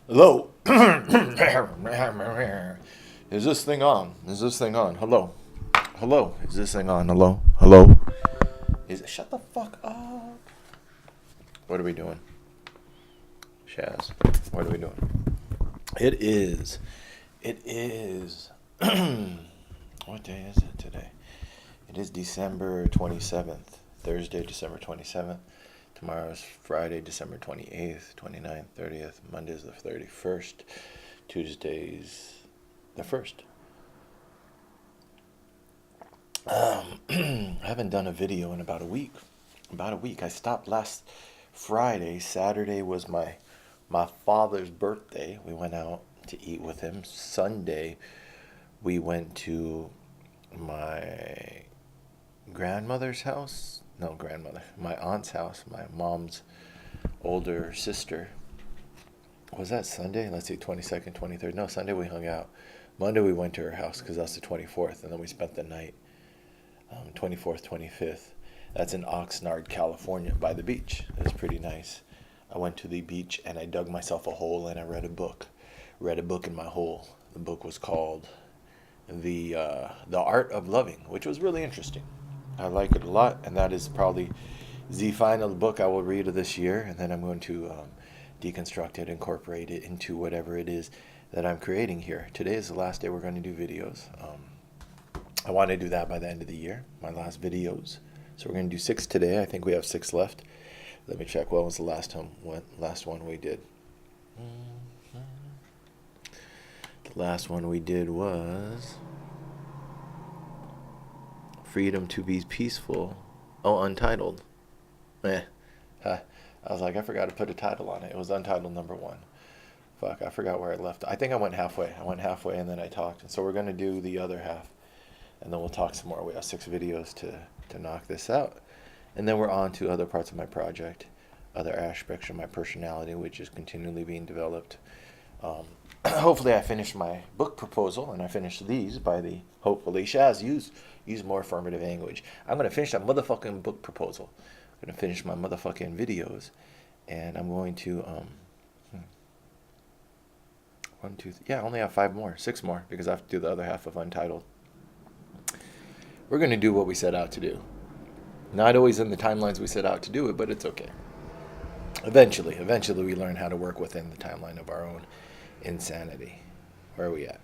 Hello. Is this thing on? Is this thing on? Hello. Hello. Is this thing on? Hello. Hello. Is it? Shut the fuck up. What are we doing? Shaz. What are we doing? It is. It is. What day is it today? It is December 27th. Thursday, December 27th. Tomorrow is Friday, December 28th, 29th, 30th. Monday's the 31st. Tuesday's the 1st. I haven't done a video in about a week. I stopped last Friday. Saturday was my father's birthday. We went out to eat with him. Sunday, we went to my grandmother's house. No, grandmother. My aunt's house. My mom's older sister. Was that Sunday? Let's see, 22nd, 23rd. No, Sunday we hung out. Monday we went to her house because that's the 24th, and then we spent the night, 24th, 25th. That's in Oxnard, California, by the beach. It was pretty nice. I went to the beach and I dug myself a hole and I read a book. Read a book in my hole. The book was called The Art of Loving, which was really interesting. I like it a lot, and that is probably the final book I will read of this year, and then I'm going to deconstruct it, incorporate it into whatever it is that I'm creating here. Today is the last day we're going to do videos. I want to do that by the end of the year, my last videos. So we're going to do 6 today. I think we have 6 left. Let me check. What was the last one we did? The last one we did was Freedom to Be Peaceful. Oh, Untitled. I was like, I forgot to put a title on it. It was Untitled number 1. Fuck, I forgot where I left. I think I went halfway. And then I talked. And so we're going to do the other half. And then we'll talk some more. We have 6 videos to knock this out. And then we're on to other parts of my project, other aspects of my personality, which is continually being developed. Hopefully I finish my book proposal, and I finish these by the, hopefully, Shaz, use more affirmative language. I'm going to finish that motherfucking book proposal. I'm going to finish my motherfucking videos, and I'm going to, I only have 5 more, 6 more, because I have to do the other half of Untitled. We're going to do what we set out to do. Not always in the timelines we set out to do it, but it's okay. Eventually we learn how to work within the timeline of our own insanity. Where are we at?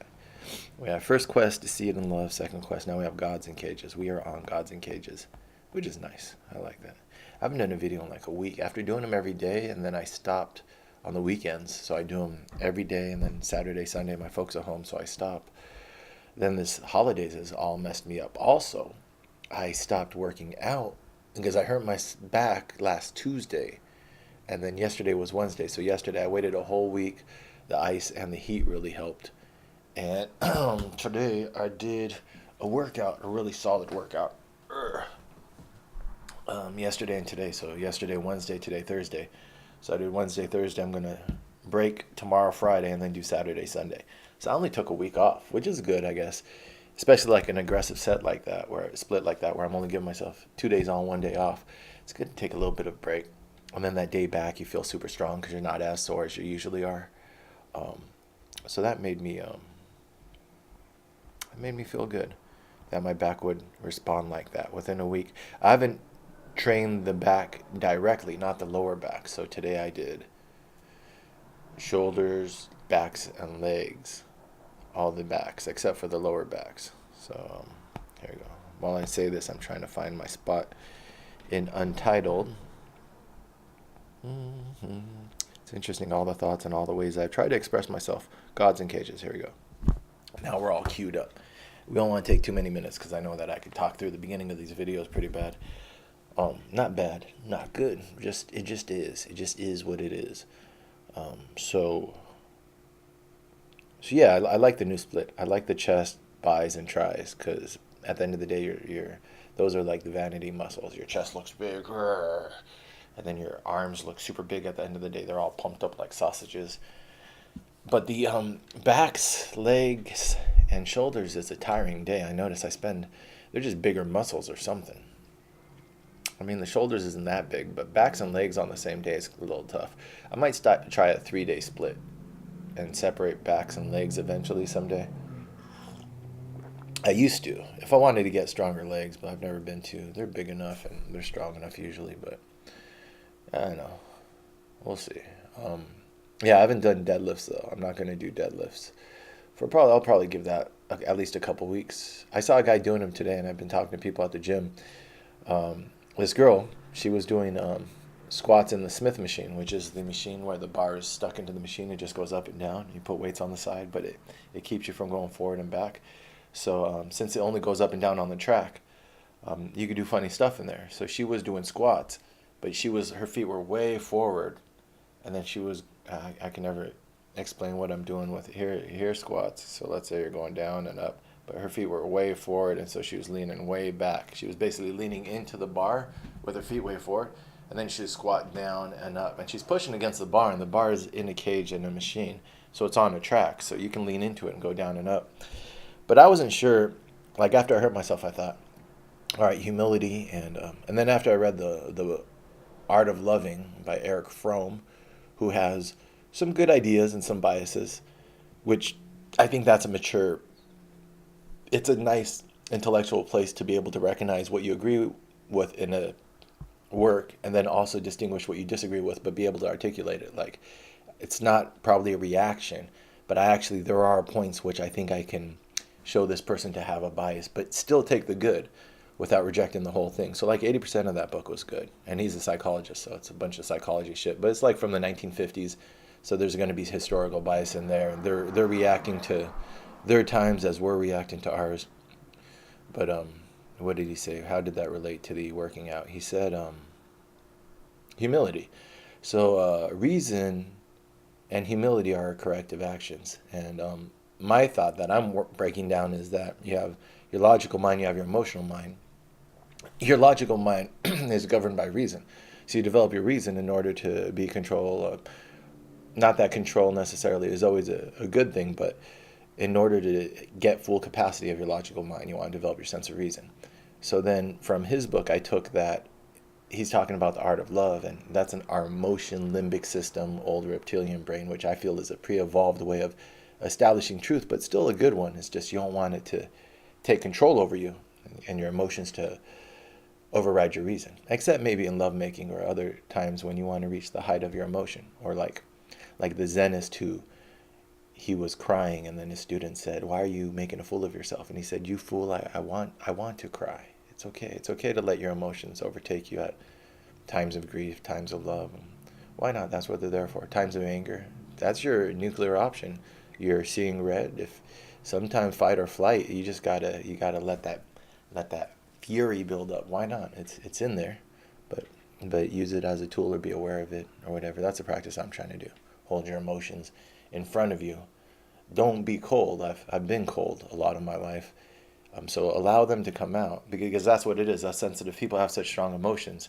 We have first quest to see it in love. Second quest, now we have gods in cages. We are on gods in cages, which is nice. I like that. I haven't done a video in like a week. After doing them every day, and then I stopped on the weekends, so I do them every day, and then Saturday, Sunday, my folks are home, so I stop. Then this holidays has all messed me up. Also, I stopped working out because I hurt my back last Tuesday, and then yesterday was Wednesday. So yesterday I waited a whole week. The ice and the heat really helped. And today I did a workout, a really solid workout. Yesterday and today. So yesterday, Wednesday, today, Thursday. So I did Wednesday, Thursday. I'm going to break tomorrow, Friday, and then do Saturday, Sunday. So I only took a week off, which is good, I guess. Especially like an aggressive set like that, split like that, where I'm only giving myself 2 days on, 1 day off. It's good to take a little bit of break. And then that day back, you feel super strong because you're not as sore as you usually are. So that made me feel good that my back would respond like that within a week. I haven't trained the back directly, not the lower back. So today I did shoulders, backs, and legs. All the backs except for the lower backs. So here we go. While I say this, I'm trying to find my spot in Untitled. It's interesting, all the thoughts and all the ways I've tried to express myself. Gods in cages. Here we go. Now we're all queued up. We don't want to take too many minutes because I know that I could talk through the beginning of these videos pretty bad. Not bad, not good. It just is. It just is what it is. So yeah, I like the new split. I like the chest, buys, and tries because at the end of the day, those are like the vanity muscles. Your chest looks big, and then your arms look super big at the end of the day. They're all pumped up like sausages. But the backs, legs, and shoulders is a tiring day. I notice they're just bigger muscles or something. I mean, the shoulders isn't that big, but backs and legs on the same day is a little tough. I might try a 3-day split. and separate backs and legs eventually someday. I used to, if I wanted to get stronger legs, but I've never been to. They're big enough and they're strong enough usually, but I don't know. We'll see. Um, yeah, I haven't done deadlifts though. I'm not gonna do deadlifts for probably. I'll probably give that at least a couple weeks. I saw a guy doing them today, and I've been talking to people at the gym. This girl, she was doing squats in the Smith machine, which is the machine where the bar is stuck into the machine. It just goes up and down. You put weights on the side, but it keeps you from going forward and back. So since it only goes up and down on the track, you could do funny stuff in there. So she was doing squats, but her feet were way forward, and then she was I can never explain what I'm doing with here squats. So let's say you're going down and up, but her feet were way forward, and so she was leaning way back. She was basically leaning into the bar with her feet way forward, and then she'd squat down and up, and she's pushing against the bar, and the bar is in a cage in a machine, so it's on a track, so you can lean into it and go down and up. But I wasn't sure. Like after I hurt myself, I thought, all right, humility, and then after I read the Art of Loving by Eric Fromm, who has some good ideas and some biases, which I think that's a mature. It's a nice intellectual place to be able to recognize what you agree with in a work, and then also distinguish what you disagree with, but be able to articulate it. Like, it's not probably a reaction, but there are points which I think I can show this person to have a bias, but still take the good without rejecting the whole thing. So like 80% of that book was good. And he's a psychologist, so it's a bunch of psychology shit. But it's like from the 1950s, so there's going to be historical bias in there. They're reacting to their times as we're reacting to ours. But what did he say? How did that relate to the working out? He said humility. So reason and humility are corrective actions. And my thought that I'm breaking down is that you have your logical mind, you have your emotional mind. Your logical mind is governed by reason. So you develop your reason in order to be control. Not that control necessarily is always a good thing, but in order to get full capacity of your logical mind, you want to develop your sense of reason. So then from his book, I took that. He's talking about the art of love, and that's our emotion limbic system, old reptilian brain, which I feel is a pre-evolved way of establishing truth, but still a good one. It's just you don't want it to take control over you and your emotions to override your reason, except maybe in lovemaking or other times when you want to reach the height of your emotion, or like the Zenist who he was crying, and then his student said, "Why are you making a fool of yourself?" And he said, "You fool, I want to cry. It's okay. It's okay to let your emotions overtake you at times of grief, times of love. Why not? That's what they're there for. Times of anger. That's your nuclear option. You're seeing red. If sometimes fight or flight, you gotta let that fury build up. Why not? It's in there, but use it as a tool or be aware of it or whatever. That's a practice I'm trying to do. Hold your emotions in front of you. Don't be cold. I've been cold a lot of my life. So allow them to come out, because that's what it is. Us sensitive people have such strong emotions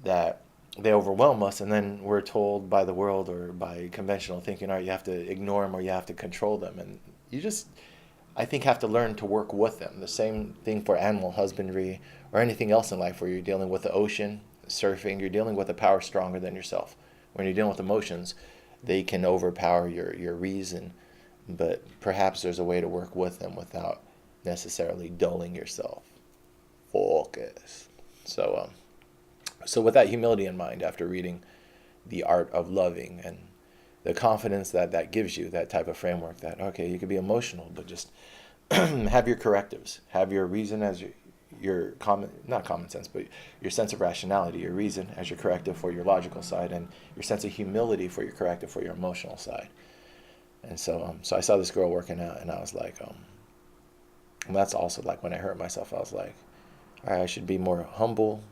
that they overwhelm us, and then we're told by the world or by conventional thinking, all right, you have to ignore them or you have to control them. And you just, I think, have to learn to work with them. The same thing for animal husbandry or anything else in life where you're dealing with the ocean, surfing, you're dealing with a power stronger than yourself. When you're dealing with emotions, they can overpower your reason, but perhaps there's a way to work with them without necessarily dulling yourself. Focus. So with that humility in mind, after reading The Art of Loving and the confidence that gives you, that type of framework, that, okay, you could be emotional, but just have your correctives. Have your reason as your not common sense, but your sense of rationality, your reason as your corrective for your logical side, and your sense of humility for your corrective for your emotional side. And so I saw this girl working out, and I was like, and that's also like when I hurt myself, I was like, all right, I should be more humble.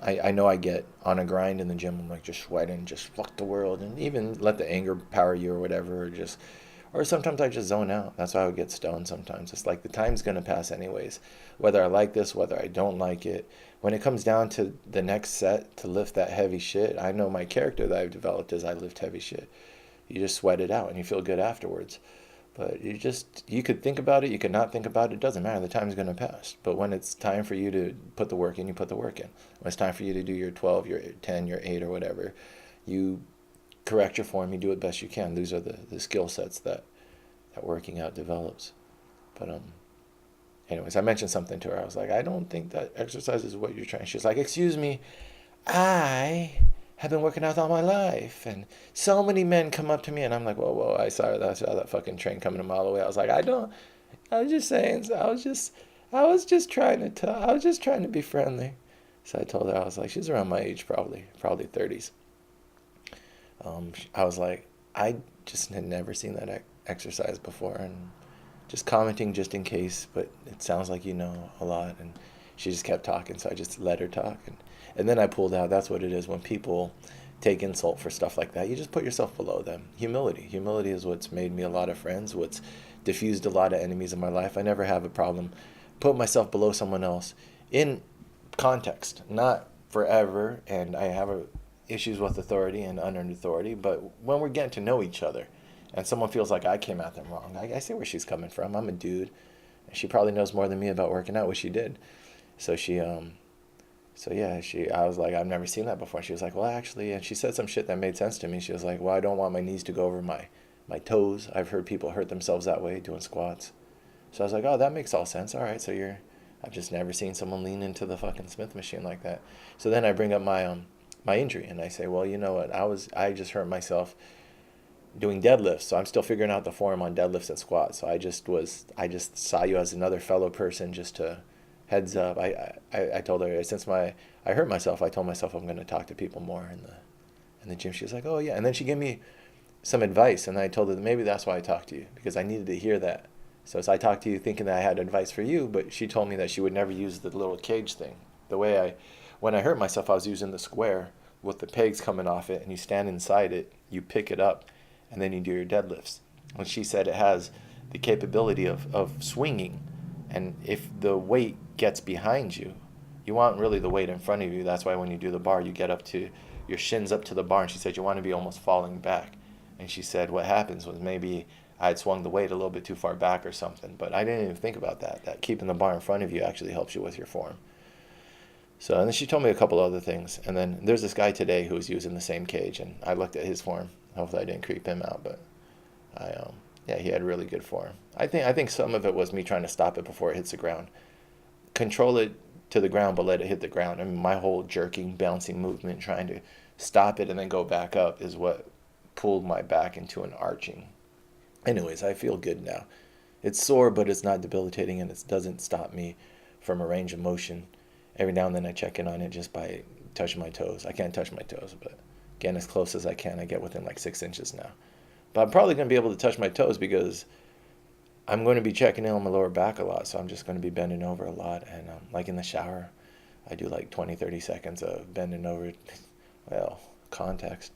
I know I get on a grind in the gym. I'm like just sweating, just fuck the world, and even let the anger power you or whatever, or sometimes I just zone out. That's why I would get stoned sometimes. It's like the time's gonna pass anyways, whether I like this, whether I don't like it. When it comes down to the next set to lift that heavy shit, I know my character that I've developed is I lift heavy shit. You just sweat it out and you feel good afterwards. But you could think about it, you could not think about it, it doesn't matter, the time's going to pass. But when it's time for you to put the work in, you put the work in. When it's time for you to do your 12, your 10, your 8 or whatever, you correct your form, you do it best you can. These are the skill sets that working out develops. But anyways, I mentioned something to her. I was like, I don't think that exercise is what you're trying. She's like, excuse me, I have been working out all my life, and so many men come up to me, and I'm like, whoa, whoa, I saw that fucking train coming a mile away. I was like, I don't. I was just saying. I was just trying to tell. I was just trying to be friendly. So I told her, I was like, she's around my age, probably 30s. I was like, I just had never seen that exercise before, and just commenting just in case, but it sounds like you know a lot. And she just kept talking, so I just let her talk. And then I pulled out, that's what it is when people take insult for stuff like that. You just put yourself below them. Humility. Humility is what's made me a lot of friends, what's diffused a lot of enemies in my life. I never have a problem put myself below someone else in context, not forever. And I have issues with authority and unearned authority, but when we're getting to know each other and someone feels like I came at them wrong, I see where she's coming from. I'm a dude. She probably knows more than me about working out, which she did. So I was like, I've never seen that before. She was like, well, actually, and she said some shit that made sense to me. She was like, well, I don't want my knees to go over my toes. I've heard people hurt themselves that way doing squats. So I was like, oh, that makes all sense. All right, I've just never seen someone lean into the fucking Smith machine like that. So then I bring up my injury, and I say, well, you know what? I just hurt myself doing deadlifts, so I'm still figuring out the form on deadlifts and squats. So I just saw you as another fellow person, just to heads up. I told her, since I hurt myself, I told myself I'm going to talk to people more in the gym. She was like, oh yeah, and then she gave me some advice, and I told her that maybe that's why I talked to you, because I needed to hear that. So I talked to you thinking that I had advice for you, but she told me that she would never use the little cage thing. When I hurt myself, I was using the square with the pegs coming off it, and you stand inside it, you pick it up, and then you do your deadlifts. And she said it has the capability of swinging, and if the weight gets behind you, you want really the weight in front of you. That's why when you do the bar, you get up to your shins up to the bar, and she said you want to be almost falling back. And she said what happens was maybe I had swung the weight a little bit too far back or something, but I didn't even think about that keeping the bar in front of you actually helps you with your form. So, and then she told me a couple other things. And then there's this guy today who was using the same cage, and I looked at his form. Hopefully I didn't creep him out, but yeah, he had really good form. I think some of it was me trying to stop it before it hits the ground. Control it to the ground, but let it hit the ground. I mean, my whole jerking, bouncing movement, trying to stop it and then go back up is what pulled my back into an arching. Anyways, I feel good now. It's sore, but it's not debilitating, and it doesn't stop me from a range of motion. Every now and then I check in on it just by touching my toes. I can't touch my toes, but getting as close as I can. I get within like 6 inches now. But I'm probably going to be able to touch my toes because I'm going to be checking in on my lower back a lot, so I'm just going to be bending over a lot. And like in the shower, I do like 20, 30 seconds of bending over, well, context,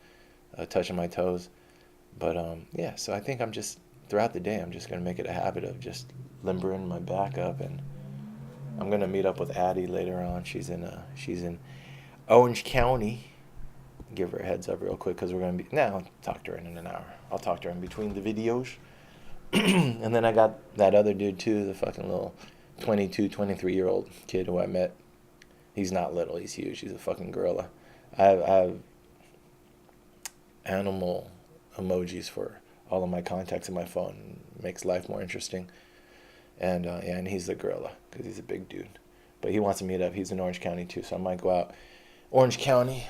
touching my toes. But yeah, so I think throughout the day, I'm just going to make it a habit of just limbering my back up. And I'm going to meet up with Addie later on. She's in Orange County. Give her a heads up real quick because we're going to be, I'll talk to her in an hour. I'll talk to her in between the videos. And then I got that other dude too, the fucking little 22, 23-year-old kid who I met. He's not little, he's huge. He's a fucking gorilla. I have animal emojis for all of my contacts in my phone. It makes life more interesting. And and he's the gorilla because he's a big dude. But he wants to meet up. He's in Orange County too, so I might go out. Orange County,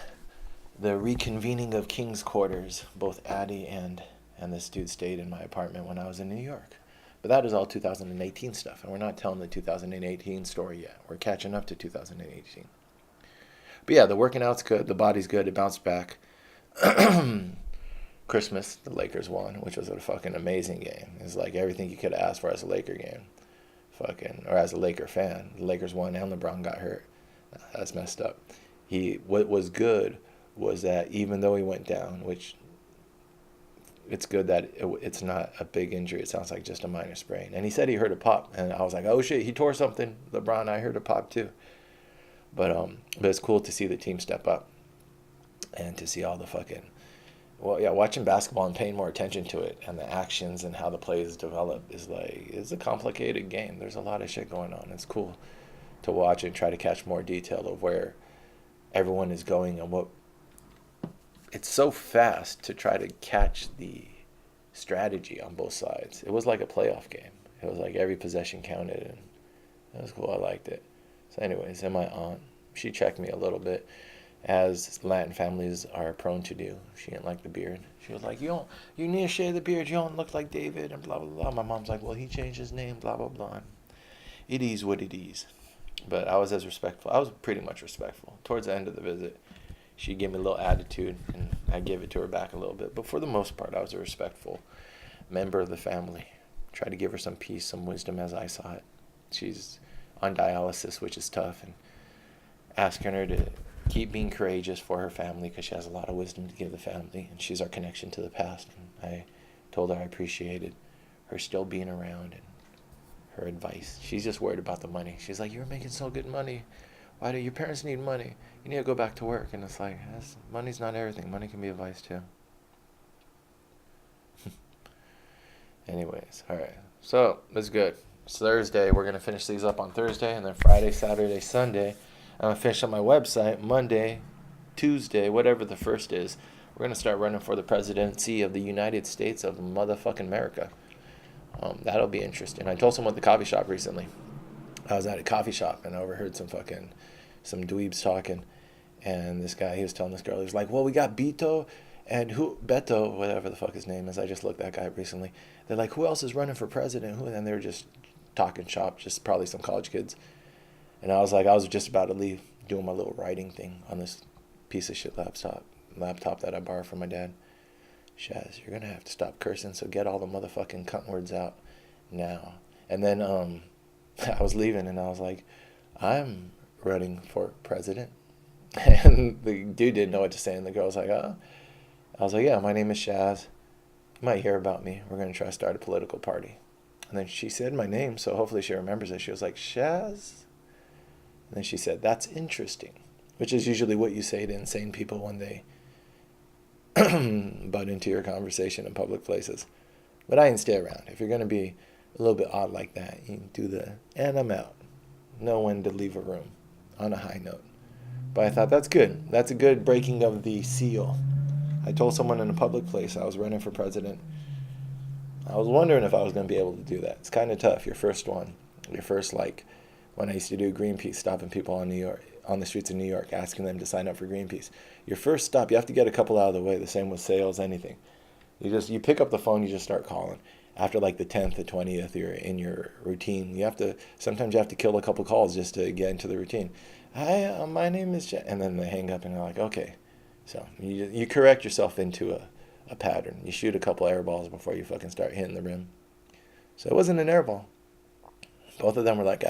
the reconvening of King's Quarters. Both Addie and this dude stayed in my apartment when I was in New York. But that is all 2018 stuff, and we're not telling the 2018 story yet. We're catching up to 2018. But yeah, the working out's good. The body's good. It bounced back. Christmas, the Lakers won, which was a fucking amazing game. It's like everything you could ask for as a Laker game. Or as a Laker fan. The Lakers won and LeBron got hurt. That's messed up. What was good was that even though he went down, which it's good that it's not a big injury. It sounds like just a minor sprain. And he said he heard a pop. And I was like, oh shit, he tore something. LeBron, I heard a pop too. But it's cool to see the team step up. And to see all the watching basketball and paying more attention to it and the actions and how the plays develop is a complicated game. There's a lot of shit going on. It's cool to watch and try to catch more detail of where everyone is going and what it's so fast to try to catch the strategy on both sides. It was like a playoff game. It was like every possession counted, and that was cool. I liked it. So, anyways, and my aunt, she checked me a little bit, as Latin families are prone to do. She didn't like the beard. She was like, you need to shave the beard. You don't look like David, and blah, blah, blah. My mom's like, well, he changed his name, blah, blah, blah. It is what it is. But I was as respectful. I was pretty much respectful. Towards the end of the visit, she gave me a little attitude, and I gave it to her back a little bit. But for the most part, I was a respectful member of the family. Tried to give her some peace, some wisdom as I saw it. She's on dialysis, which is tough, and asking her to keep being courageous for her family because she has a lot of wisdom to give the family, and she's our connection to the past. And I told her I appreciated her still being around and her advice. She's just worried about the money. She's like, you're making so good money. Why do your parents need money? You need to go back to work. And it's like, money's not everything. Money can be advice too. Anyways, all right. So that's good. It's Thursday. We're gonna finish these up on Thursday, and then Friday, Saturday, Sunday, I'm gonna finish on my website. Monday, Tuesday, whatever the first is, we're gonna start running for the presidency of the United States of motherfucking America. That'll be interesting. I told someone at the coffee shop recently. I was at a coffee shop and I overheard some dweebs talking, and this guy, he was telling this girl, he was like, well, we got Beto and Beto, whatever the fuck his name is. I just looked that guy up recently. They're like, who else is running for president? And they were just talking shop, just probably some college kids. And I was like, I was just about to leave, doing my little writing thing on this piece of shit laptop that I borrowed from my dad. Shaz, you're gonna have to stop cursing, so get all the motherfucking cunt words out now. And then I was leaving, and I was like, I'm running for president. And the dude didn't know what to say, and the girl was like, oh. I was like, yeah, my name is Shaz. You might hear about me. We're going to try to start a political party. And then she said my name, so hopefully she remembers it. She was like, Shaz? And then she said, that's interesting, which is usually what you say to insane people when they butt into your conversation in public places. But I didn't stay around. If you're going to be a little bit odd like that, you can do and I'm out. Know when to leave a room on a high note. But I thought that's good. That's a good breaking of the seal. I told someone in a public place I was running for president. I was wondering if I was going to be able to do that. It's kind of tough. Your first one. Your first, like, when I used to do Greenpeace, stopping people on the streets of New York, asking them to sign up for Greenpeace. Your first stop, you have to get a couple out of the way. The same with sales, anything. You pick up the phone, you just start calling. After like the 10th, the 20th, you're in your routine. Sometimes you have to kill a couple calls just to get into the routine. Hi, my name is and then they hang up and they're like, okay. So you correct yourself into a pattern. You shoot a couple air balls before you fucking start hitting the rim. So it wasn't an air ball. Both of them were like,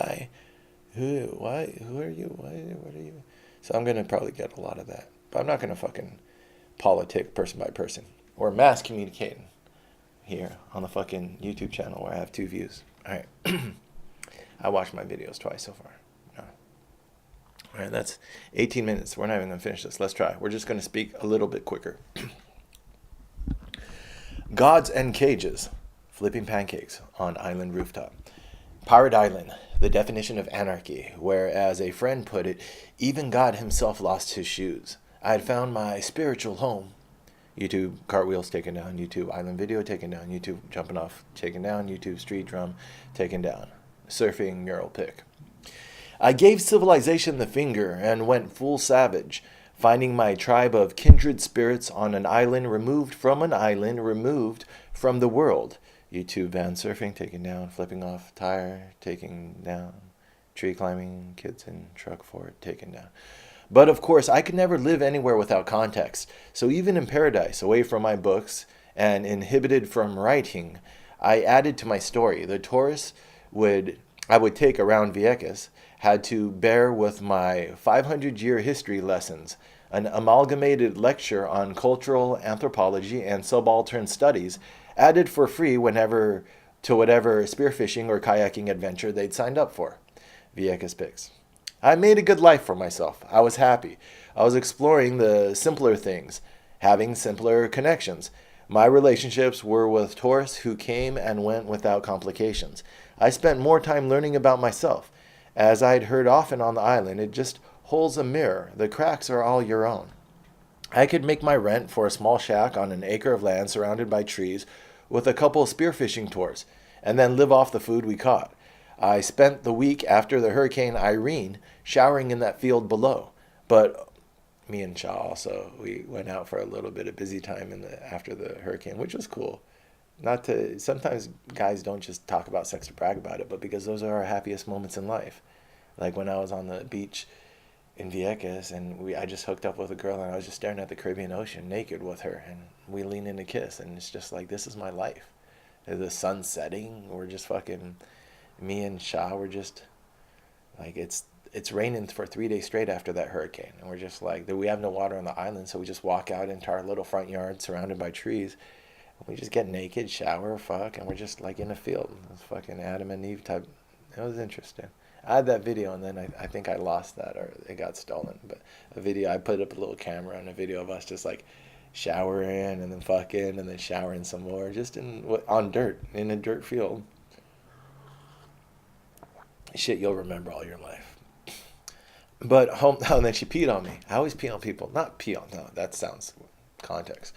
who are you? What are you? So I'm going to probably get a lot of that. But I'm not going to fucking politic person by person or mass communicating here on the fucking YouTube channel where I have 2 views. All right. I watched my videos twice so far. All right, that's 18 minutes. We're not even going to finish this. Let's try. We're just going to speak a little bit quicker. Gods and cages. Flipping pancakes on island rooftop. Pirate Island, the definition of anarchy, where, as a friend put it, even God himself lost his shoes. I had found my spiritual home. YouTube cartwheels taken down. YouTube island video taken down. YouTube jumping off taken down. YouTube street drum taken down. Surfing mural pic. I gave civilization the finger and went full savage, finding my tribe of kindred spirits on an island removed from the world. YouTube van surfing taken down, flipping off tire taken down, tree climbing, kids in truck for it taken down. But of course, I could never live anywhere without context. So even in paradise, away from my books and inhibited from writing, I added to my story. The tourists I would take around Vieques had to bear with my 500-year history lessons, an amalgamated lecture on cultural anthropology and subaltern studies, added for free whatever spearfishing or kayaking adventure they'd signed up for. Vieques pics. I made a good life for myself. I was happy. I was exploring the simpler things, having simpler connections. My relationships were with tourists who came and went without complications. I spent more time learning about myself. As I'd heard often on the island, it just holds a mirror. The cracks are all your own. I could make my rent for a small shack on an acre of land surrounded by trees with a couple of spearfishing tours, and then live off the food we caught. I spent the week after the Hurricane Irene showering in that field below. But me and Shaw also, we went out for a little bit of busy time after the hurricane, which was cool. Not to Sometimes guys don't just talk about sex to brag about it, but because those are our happiest moments in life. Like when I was on the beach in Vieques, and I just hooked up with a girl, and I was just staring at the Caribbean Ocean naked with her, and we lean in to kiss, and it's just like, this is my life. The sun's setting, we're just fucking, me and Shah were just like, it's raining for 3 days straight after that hurricane, and we're just like, we have no water on the island, so we just walk out into our little front yard surrounded by trees, and we just get naked, shower, fuck, and we're just like in a field. It's fucking Adam and Eve type. It was interesting. I had that video, and then I think I lost that, or it got stolen. But a video, I put up a little camera and a video of us just like showering and then fucking and then showering some more, just on dirt, in a dirt field. Shit you'll remember all your life. But home, oh, and then she peed on me. I always pee on people. Not pee on, no, that sounds context.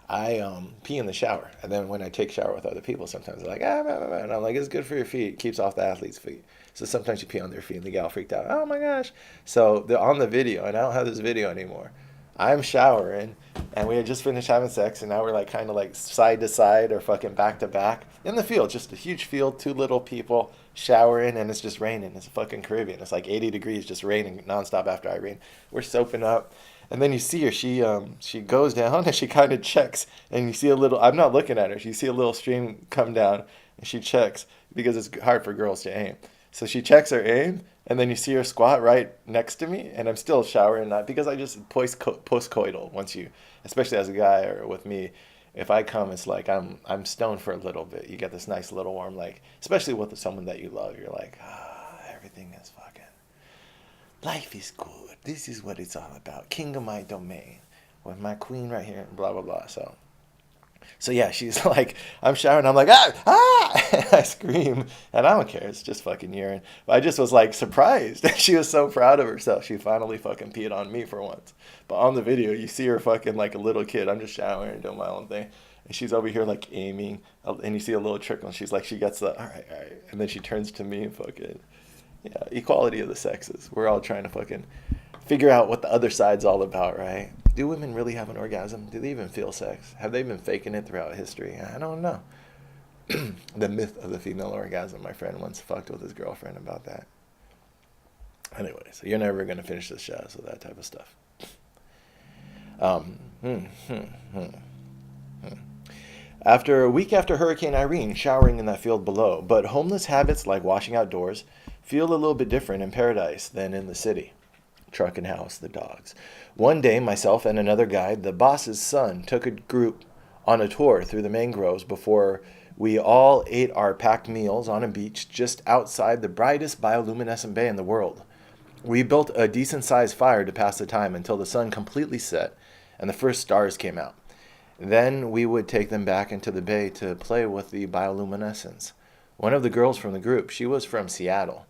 I pee in the shower, and then when I take shower with other people, sometimes they're like, blah, blah, blah. And I'm like, it's good for your feet. It keeps off the athlete's feet. So sometimes you pee on their feet, and the gal freaked out. Oh my gosh! So they're on the video, and I don't have this video anymore. I'm showering, and we had just finished having sex, and now we're like kind of like side to side or fucking back to back in the field, just a huge field, two little people showering, and it's just raining. It's fucking Caribbean. It's like 80 degrees, just raining nonstop after Irene. We're soaping up. And then you see her, she goes down and she kind of checks, and you see a little, I'm not looking at her, you see a little stream come down, and she checks, because it's hard for girls to aim. So she checks her aim, and then you see her squat right next to me, and I'm still showering, not because I just postcoital, once you, especially as a guy or with me, if I come, it's like I'm stoned for a little bit. You get this nice little warm, like, especially with someone that you love, you're like, everything is fucking, life is good. This is what it's all about. King of my domain. With my queen right here. Blah, blah, blah. So yeah, she's like, I'm showering. I'm like, I scream. And I don't care. It's just fucking urine. But I just was like surprised. She was so proud of herself. She finally fucking peed on me for once. But on the video, you see her fucking like a little kid. I'm just showering, doing my own thing. And she's over here like aiming. And you see a little trickle. And she's like, she gets the, all right, all right. And then she turns to me and fucking, yeah, equality of the sexes. We're all trying to fucking figure out what the other side's all about, right? Do women really have an orgasm? Do they even feel sex? Have they been faking it throughout history? I don't know. The myth of the female orgasm. My friend once fucked with his girlfriend about that. Anyway, so you're never going to finish this show, so that type of stuff. After a week after Hurricane Irene, showering in that field below, but homeless habits like washing outdoors feel a little bit different in paradise than in the city. Truck and house, the dogs. One day, myself and another guide, the boss's son, took a group on a tour through the mangroves before we all ate our packed meals on a beach just outside the brightest bioluminescent bay in the world. We built a decent-sized fire to pass the time until the sun completely set and the first stars came out. Then we would take them back into the bay to play with the bioluminescence. One of the girls from the group, she was from Seattle,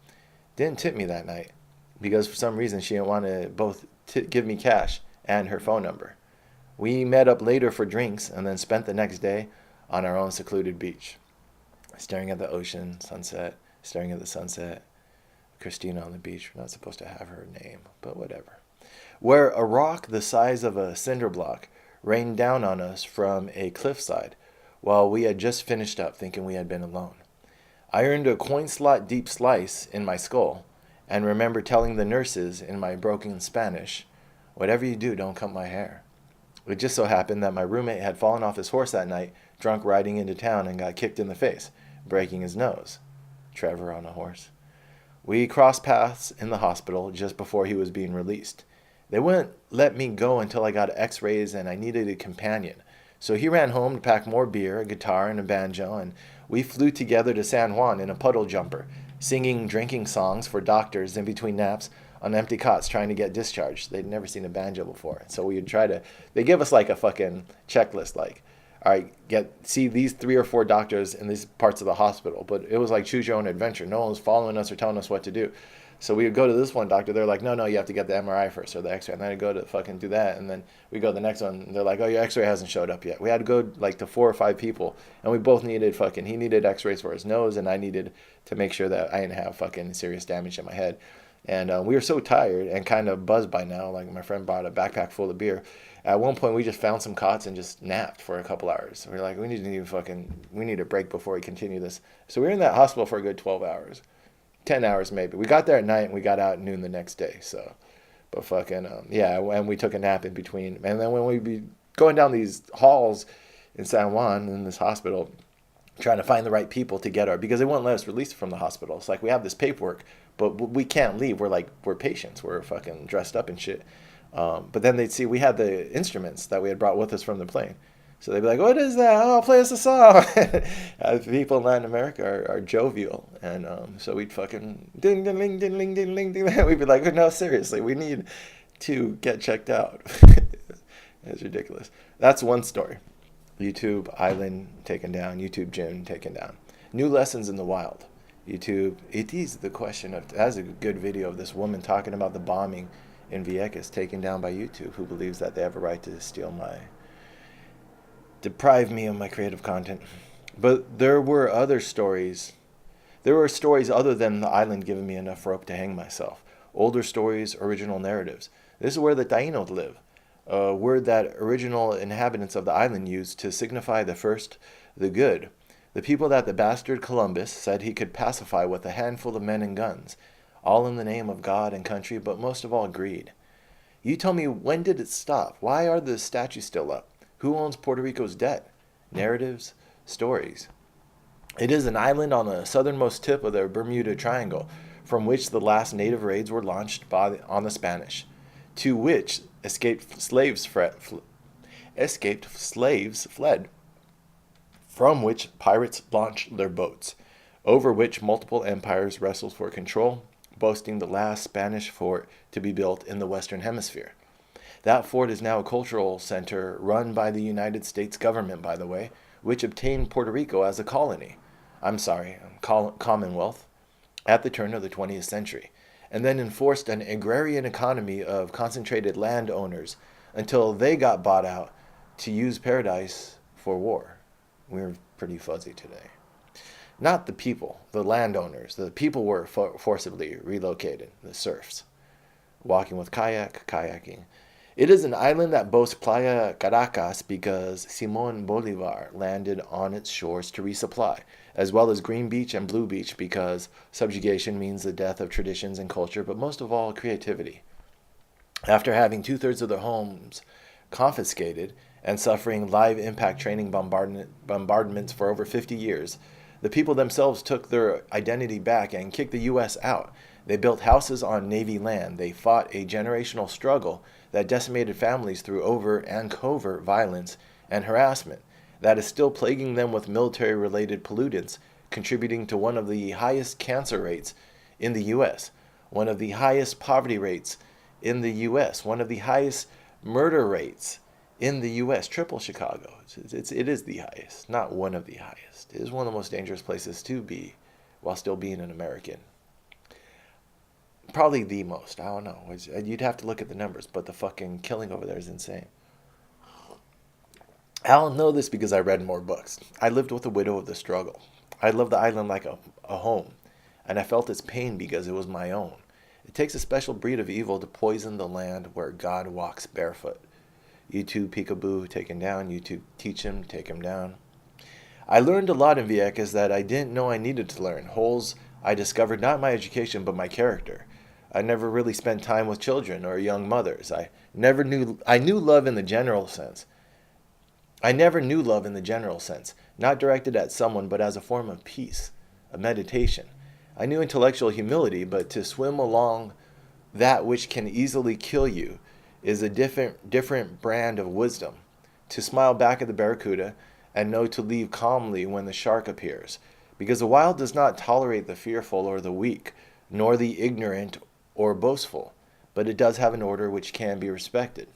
didn't tip me that night because for some reason she didn't want to both give me cash and her phone number. We met up later for drinks and then spent the next day on our own secluded beach, staring at the ocean, sunset, staring at the sunset. Christina on the beach, we're not supposed to have her name, but whatever. Where a rock the size of a cinder block rained down on us from a cliffside while we had just finished up thinking we had been alone. I earned a coin slot deep slice in my skull and remember telling the nurses in my broken Spanish, "Whatever you do, don't cut my hair." It just so happened that my roommate had fallen off his horse that night, drunk riding into town, and got kicked in the face, breaking his nose. Trevor on a horse. We crossed paths in the hospital just before he was being released. They wouldn't let me go until I got x-rays and I needed a companion. So he ran home to pack more beer, a guitar, and a banjo, and we flew together to San Juan in a puddle jumper, singing drinking songs for doctors in between naps on empty cots trying to get discharged. They'd never seen a banjo before. So we would they give us like a fucking checklist, like, all right, see these 3 or 4 doctors in these parts of the hospital. But it was like choose your own adventure. No one was following us or telling us what to do. So we would go to this one doctor. They're like, no, you have to get the MRI first or the X-ray. And then I go to fucking do that. And then we go to the next one. And they're like, oh, your X-ray hasn't showed up yet. We had to go like to 4 or 5 people. And we both needed fucking, he needed X-rays for his nose. And I needed to make sure that I didn't have fucking serious damage in my head. And we were so tired and kind of buzzed by now. Like my friend brought a backpack full of beer. At one point, we just found some cots and just napped for a couple hours. We were like, we need a break before we continue this. So we were in that hospital for a good 12 hours. 10 hours maybe. We got there at night and we got out at noon the next day. So, but fucking, yeah, and we took a nap in between. And then when we'd be going down these halls in San Juan in this hospital, trying to find the right people to get because they wouldn't let us release from the hospital. It's like, we have this paperwork, but we can't leave. We're patients. We're fucking dressed up and shit. But then they'd see we had the instruments that we had brought with us from the plane. So they'd be like, what is that? Oh, play us a song. People in Latin America are jovial. And so we'd fucking ding, ding, ding, ding, ding, ding, ding, ding. We'd be like, no, seriously, we need to get checked out. It's ridiculous. That's one story. YouTube island taken down. YouTube gym taken down. New lessons in the wild. YouTube, it is the question of, that's a good video of this woman talking about the bombing in Vieques taken down by YouTube, who believes that they have a right to deprive me of my creative content. But there were other stories. There were stories other than the island giving me enough rope to hang myself. Older stories, original narratives. This is where the Taínos live. A word that original inhabitants of the island used to signify the first, the good. The people that the bastard Columbus said he could pacify with a handful of men and guns. All in the name of God and country, but most of all greed. You tell me, when did it stop? Why are the statues still up? Who owns Puerto Rico's debt? Narratives, stories. It is an island on the southernmost tip of the Bermuda Triangle, from which the last native raids were launched on the Spanish, to which escaped slaves fled, from which pirates launched their boats, over which multiple empires wrestled for control, boasting the last Spanish fort to be built in the Western Hemisphere. That fort is now a cultural center run by the United States government, by the way, which obtained Puerto Rico as a commonwealth, at the turn of the 20th century, and then enforced an agrarian economy of concentrated landowners until they got bought out to use paradise for war. We're pretty fuzzy today. Not the people, the landowners. The people were forcibly relocated, the serfs. Walking with kayaking. It is an island that boasts Playa Caracas because Simón Bolívar landed on its shores to resupply, as well as Green Beach and Blue Beach because subjugation means the death of traditions and culture, but most of all, creativity. After having 2/3 of their homes confiscated and suffering live impact training bombardments for over 50 years, the people themselves took their identity back and kicked the U.S. out. They built houses on Navy land. They fought a generational struggle that decimated families through overt and covert violence and harassment that is still plaguing them with military-related pollutants, contributing to one of the highest cancer rates in the U.S., one of the highest poverty rates in the U.S., one of the highest murder rates in the U.S., triple Chicago. It is the highest, not one of the highest. It is one of the most dangerous places to be while still being an American. Probably the most. I don't know. You'd have to look at the numbers, but the fucking killing over there is insane. I'll know this because I read more books. I lived with a widow of the struggle. I loved the island like a home, and I felt its pain because it was my own. It takes a special breed of evil to poison the land where God walks barefoot. YouTube peekaboo, take him down. YouTube teach him, take him down. I learned a lot in Vieques that I didn't know I needed to learn. Holes I discovered not my education but my character. I never really spent time with children or young mothers. I knew love in the general sense. I never knew love in the general sense, not directed at someone but as a form of peace, a meditation. I knew intellectual humility, but to swim along that which can easily kill you is a different brand of wisdom. To smile back at the barracuda and know to leave calmly when the shark appears, because the wild does not tolerate the fearful or the weak, nor the ignorant or boastful, but it does have an order which can be respected.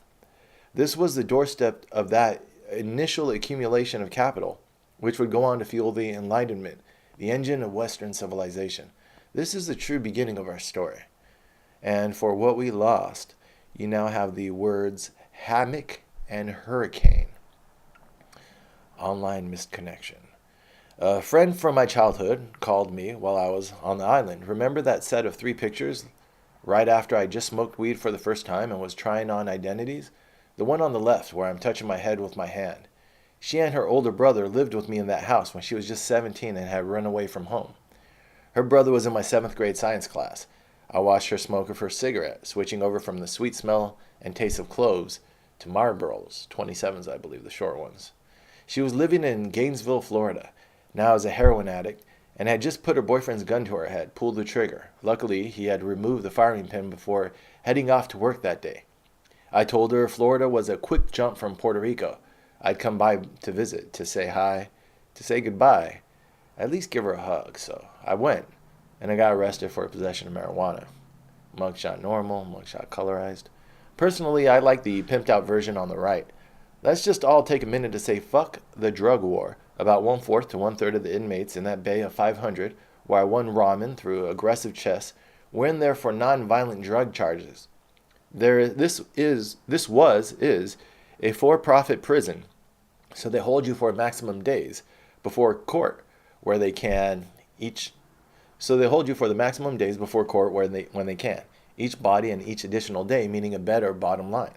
This was the doorstep of that initial accumulation of capital, which would go on to fuel the Enlightenment, the engine of Western civilization. This is the true beginning of our story. And for what we lost, you now have the words hammock and hurricane. Online missed connection. A friend from my childhood called me while I was on the island. Remember that set of 3 pictures right after I just smoked weed for the first time and was trying on identities? The one on the left where I'm touching my head with my hand. She and her older brother lived with me in that house when she was just 17 and had run away from home. Her brother was in my 7th grade science class. I watched her smoke her first cigarette, switching over from the sweet smell and taste of cloves to Marlboros, 27s I believe, the short ones. She was living in Gainesville, Florida, now as a heroin addict, and had just put her boyfriend's gun to her head, pulled the trigger. Luckily, he had removed the firing pin before heading off to work that day. I told her Florida was a quick jump from Puerto Rico. I'd come by to visit, to say hi, to say goodbye, at least give her a hug. So I went, and I got arrested for possession of marijuana. Mugshot normal, mugshot colorized. Personally, I like the pimped out version on the right. Let's just all take a minute to say fuck the drug war. About 1/4 to 1/3 of the inmates in that bay of 500, where I won ramen through aggressive chess, were in there for non-violent drug charges. This is a for-profit prison, so they hold you for maximum days before court, where they can each. So they hold you for the maximum days before court when they can. Each body and each additional day meaning a better bottom line.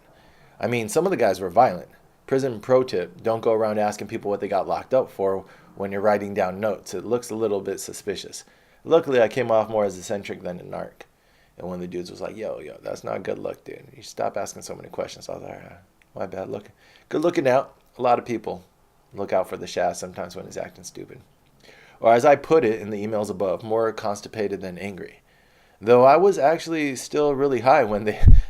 I mean, some of the guys were violent. Prison pro tip, don't go around asking people what they got locked up for when you're writing down notes. It looks a little bit suspicious. Luckily, I came off more as eccentric than a narc. And one of the dudes was like, yo, that's not good look, dude. You stop asking so many questions. I was like, my bad look. Good looking out. A lot of people look out for the shaft sometimes when he's acting stupid. Or as I put it in the emails above, more constipated than angry. Though I was actually still really high when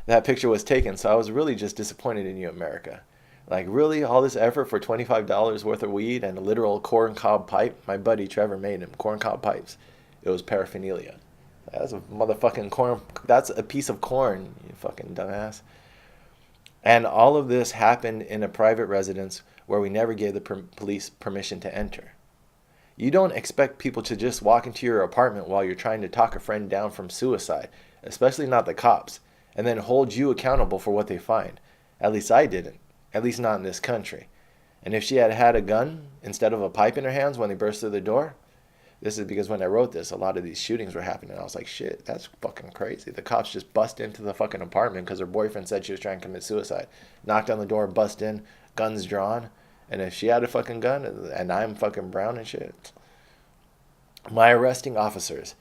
that picture was taken, so I was really just disappointed in you, America. Like, really? All this effort for $25 worth of weed and a literal corncob pipe? My buddy Trevor made him corncob pipes. It was paraphernalia. That's a motherfucking corn. That's a piece of corn, you fucking dumbass. And all of this happened in a private residence where we never gave the police permission to enter. You don't expect people to just walk into your apartment while you're trying to talk a friend down from suicide, especially not the cops, and then hold you accountable for what they find. At least I didn't. At least not in this country. And if she had had a gun instead of a pipe in her hands when they burst through the door, this is because when I wrote this, a lot of these shootings were happening. I was like, shit, that's fucking crazy. The cops just bust into the fucking apartment because her boyfriend said she was trying to commit suicide. Knocked on the door, bust in, guns drawn. And if she had a fucking gun and I'm fucking brown and shit. My arresting officers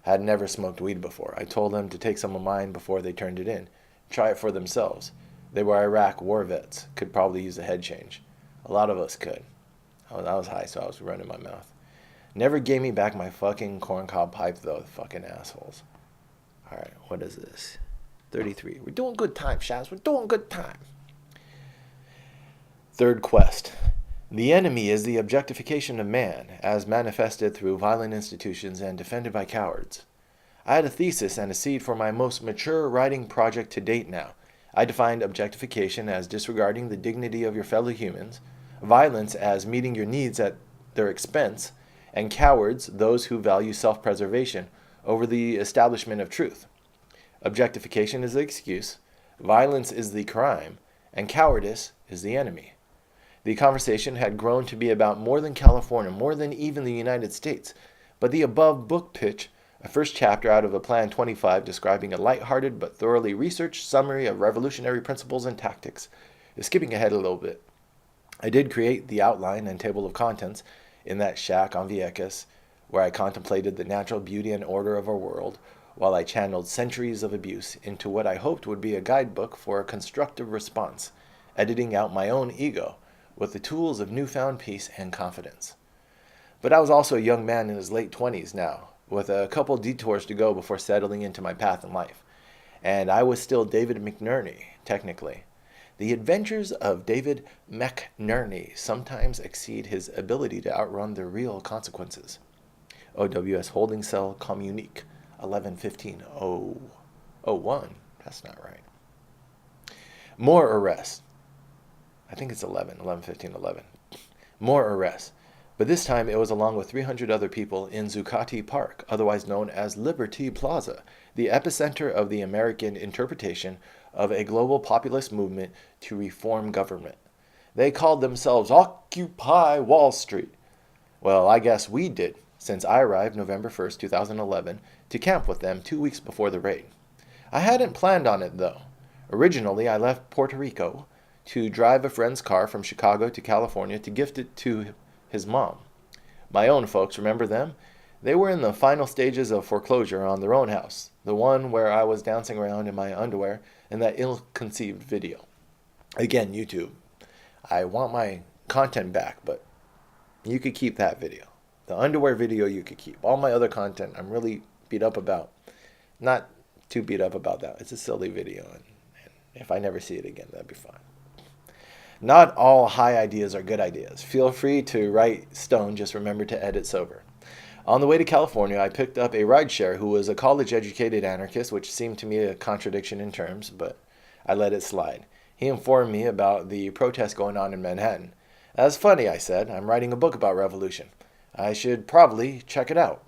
had never smoked weed before. I told them to take some of mine before they turned it in. Try it for themselves. They were Iraq war vets. Could probably use a head change. A lot of us could. I was high, so I was running my mouth. Never gave me back my fucking corncob pipe, though, the fucking assholes. Alright, what is this? 33. We're doing good time, Shaz. We're doing good time. Third quest. The enemy is the objectification of man, as manifested through violent institutions and defended by cowards. I had a thesis and a seed for my most mature writing project to date now. I defined objectification as disregarding the dignity of your fellow humans, violence as meeting your needs at their expense, and cowards those who value self-preservation over the establishment of truth. Objectification is the excuse, violence is the crime, and cowardice is the enemy. The conversation had grown to be about more than California, more than even the United States, but the above book pitch, a first chapter out of a Plan 25 describing a lighthearted but thoroughly researched summary of revolutionary principles and tactics, is skipping ahead a little bit. I did create the outline and table of contents in that shack on Vieques, where I contemplated the natural beauty and order of our world, while I channeled centuries of abuse into what I hoped would be a guidebook for a constructive response, editing out my own ego with the tools of newfound peace and confidence. But I was also a young man in his late 20s now, with a couple detours to go before settling into my path in life. And I was still David McNerney, technically. The adventures of David McNerney sometimes exceed his ability to outrun the real consequences. OWS Holding Cell Communique, 11-15-01. That's not right. More arrests. I think it's 11-15-11. More arrests. But this time it was along with 300 other people in Zuccotti Park, otherwise known as Liberty Plaza, the epicenter of the American interpretation of a global populist movement to reform government. They called themselves Occupy Wall Street. Well, I guess we did, since I arrived November 1st, 2011, to camp with them 2 weeks before the raid. I hadn't planned on it, though. Originally, I left Puerto Rico to drive a friend's car from Chicago to California to gift it to his mom. My own folks, remember them? They were in the final stages of foreclosure on their own house, the one where I was dancing around in my underwear in that ill-conceived video. Again, YouTube, I want my content back, but you could keep that video. The underwear video you could keep. All my other content I'm really beat up about. Not too beat up about that. It's a silly video, and if I never see it again, that'd be fine. Not all high ideas are good ideas. Feel free to write stone, just remember to edit sober. On the way to California, I picked up a rideshare who was a college-educated anarchist, which seemed to me a contradiction in terms, but I let it slide. He informed me about the protest going on in Manhattan. That's funny, I said. I'm writing a book about revolution. I should probably check it out.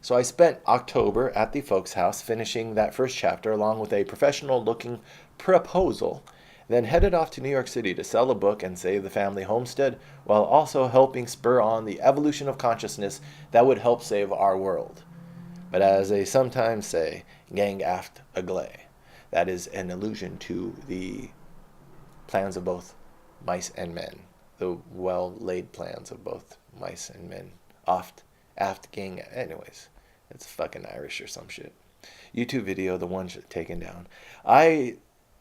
So I spent October at the folks' house finishing that first chapter along with a professional-looking proposal, then headed off to New York City to sell a book and save the family homestead while also helping spur on the evolution of consciousness that would help save our world. But as they sometimes say, gang aft agley. That is an allusion to the plans of both mice and men, the well-laid plans of both mice and men. Aft gang, anyways, it's fucking Irish or some shit. YouTube video, the one taken down. I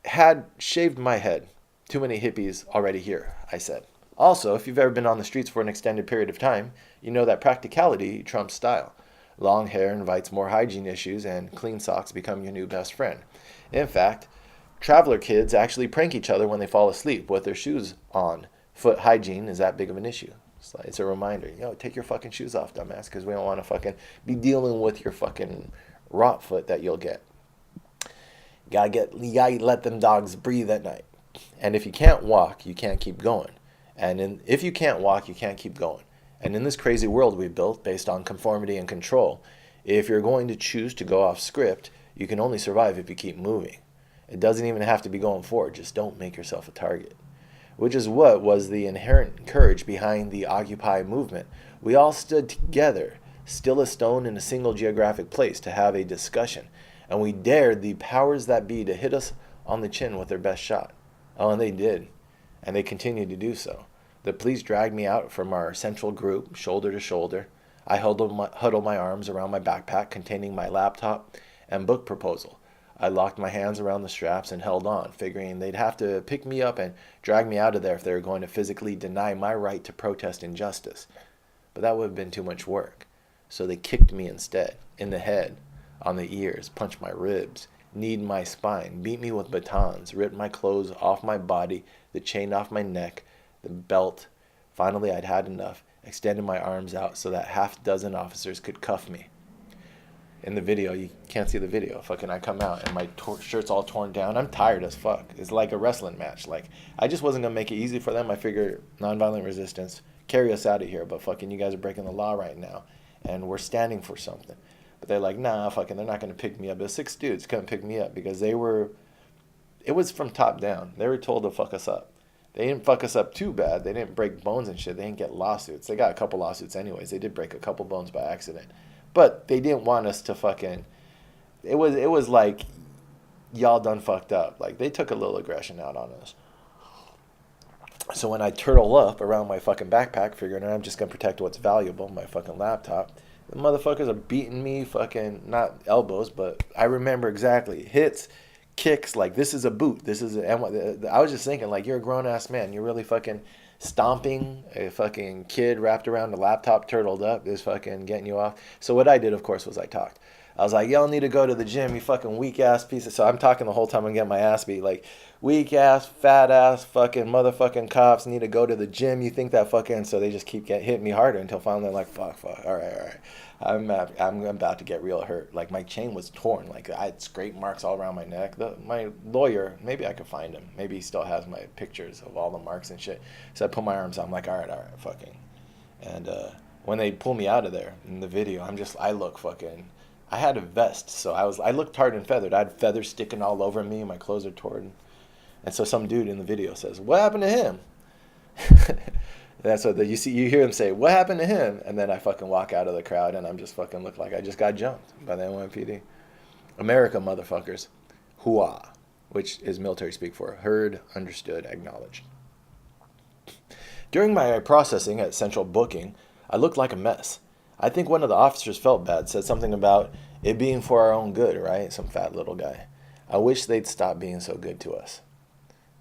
had shaved my head. Too many hippies already here, I said. Also, if you've ever been on the streets for an extended period of time, you know that practicality trumps style. Long hair invites more hygiene issues, and clean socks become your new best friend. In fact, traveler kids actually prank each other when they fall asleep with their shoes on. Foot hygiene is that big of an issue. It's a reminder, take your fucking shoes off, dumbass, because we don't want to fucking be dealing with your fucking rot foot that you'll get. You gotta let them dogs breathe at night. And if you can't walk, you can't keep going. If you can't walk, you can't keep going. And in this crazy world we built based on conformity and control, if you're going to choose to go off script, you can only survive if you keep moving. It doesn't even have to be going forward. Just don't make yourself a target. Which is what was the inherent courage behind the Occupy movement. We all stood together, still a stone in a single geographic place, to have a discussion. And we dared the powers that be to hit us on the chin with their best shot. Oh, and they did. And they continued to do so. The police dragged me out from our central group, shoulder to shoulder. I huddled my arms around my backpack containing my laptop and book proposal. I locked my hands around the straps and held on, figuring they'd have to pick me up and drag me out of there if they were going to physically deny my right to protest injustice. But that would have been too much work. So they kicked me instead, in the head, on the ears, punched my ribs, kneed my spine, beat me with batons, ripped my clothes off my body, the chain off my neck, the belt. Finally, I'd had enough, extended my arms out so that half a dozen officers could cuff me. In the video, you can't see the video. Fucking I come out and my shirt's all torn down. I'm tired as fuck. It's like a wrestling match. Like, I just wasn't going to make it easy for them. I figure nonviolent resistance, carry us out of here. But fucking you guys are breaking the law right now. And we're standing for something. But they're like, nah, fucking they're not going to pick me up. The 6 dudes couldn't pick me up because it was from top down. They were told to fuck us up. They didn't fuck us up too bad. They didn't break bones and shit. They didn't get lawsuits. They got a couple lawsuits anyways. They did break a couple bones by accident. But they didn't want us to fucking... It was like, y'all done fucked up. Like, they took a little aggression out on us. So when I turtle up around my fucking backpack, figuring I'm just going to protect what's valuable, my fucking laptop, the motherfuckers are beating me fucking, not elbows, but I remember exactly. Hits, kicks, like, this is a boot. I was just thinking, like, you're a grown-ass man. You're really fucking... stomping a fucking kid wrapped around a laptop, turtled up, is fucking getting you off. So what I did, of course, was I talked. I was like, y'all need to go to the gym, you fucking weak-ass piece of... So I'm talking the whole time I'm getting my ass beat. Like, weak-ass, fat-ass, fucking motherfucking cops need to go to the gym. You think that fucking... So they just keep hitting me harder until finally they're like, fuck. All right. I'm about to get real hurt. Like, my chain was torn. Like, I had scrape marks all around my neck. My lawyer, maybe I could find him. Maybe he still has my pictures of all the marks and shit. So I put my arms out. I'm like, all right, fucking. And when they pull me out of there in the video, I look fucking. I had a vest, so I looked tarred and feathered. I had feathers sticking all over me. My clothes are torn. And so some dude in the video says, "What happened to him?" That's what you see. You hear him say, "What happened to him?" And then I fucking walk out of the crowd, and I'm just fucking look like I just got jumped by the NYPD. America, motherfuckers. Hooah, which is military speak for heard, understood, acknowledged. During my processing at Central Booking, I looked like a mess. I think one of the officers felt bad, said something about it being for our own good, right? Some fat little guy. I wish they'd stop being so good to us.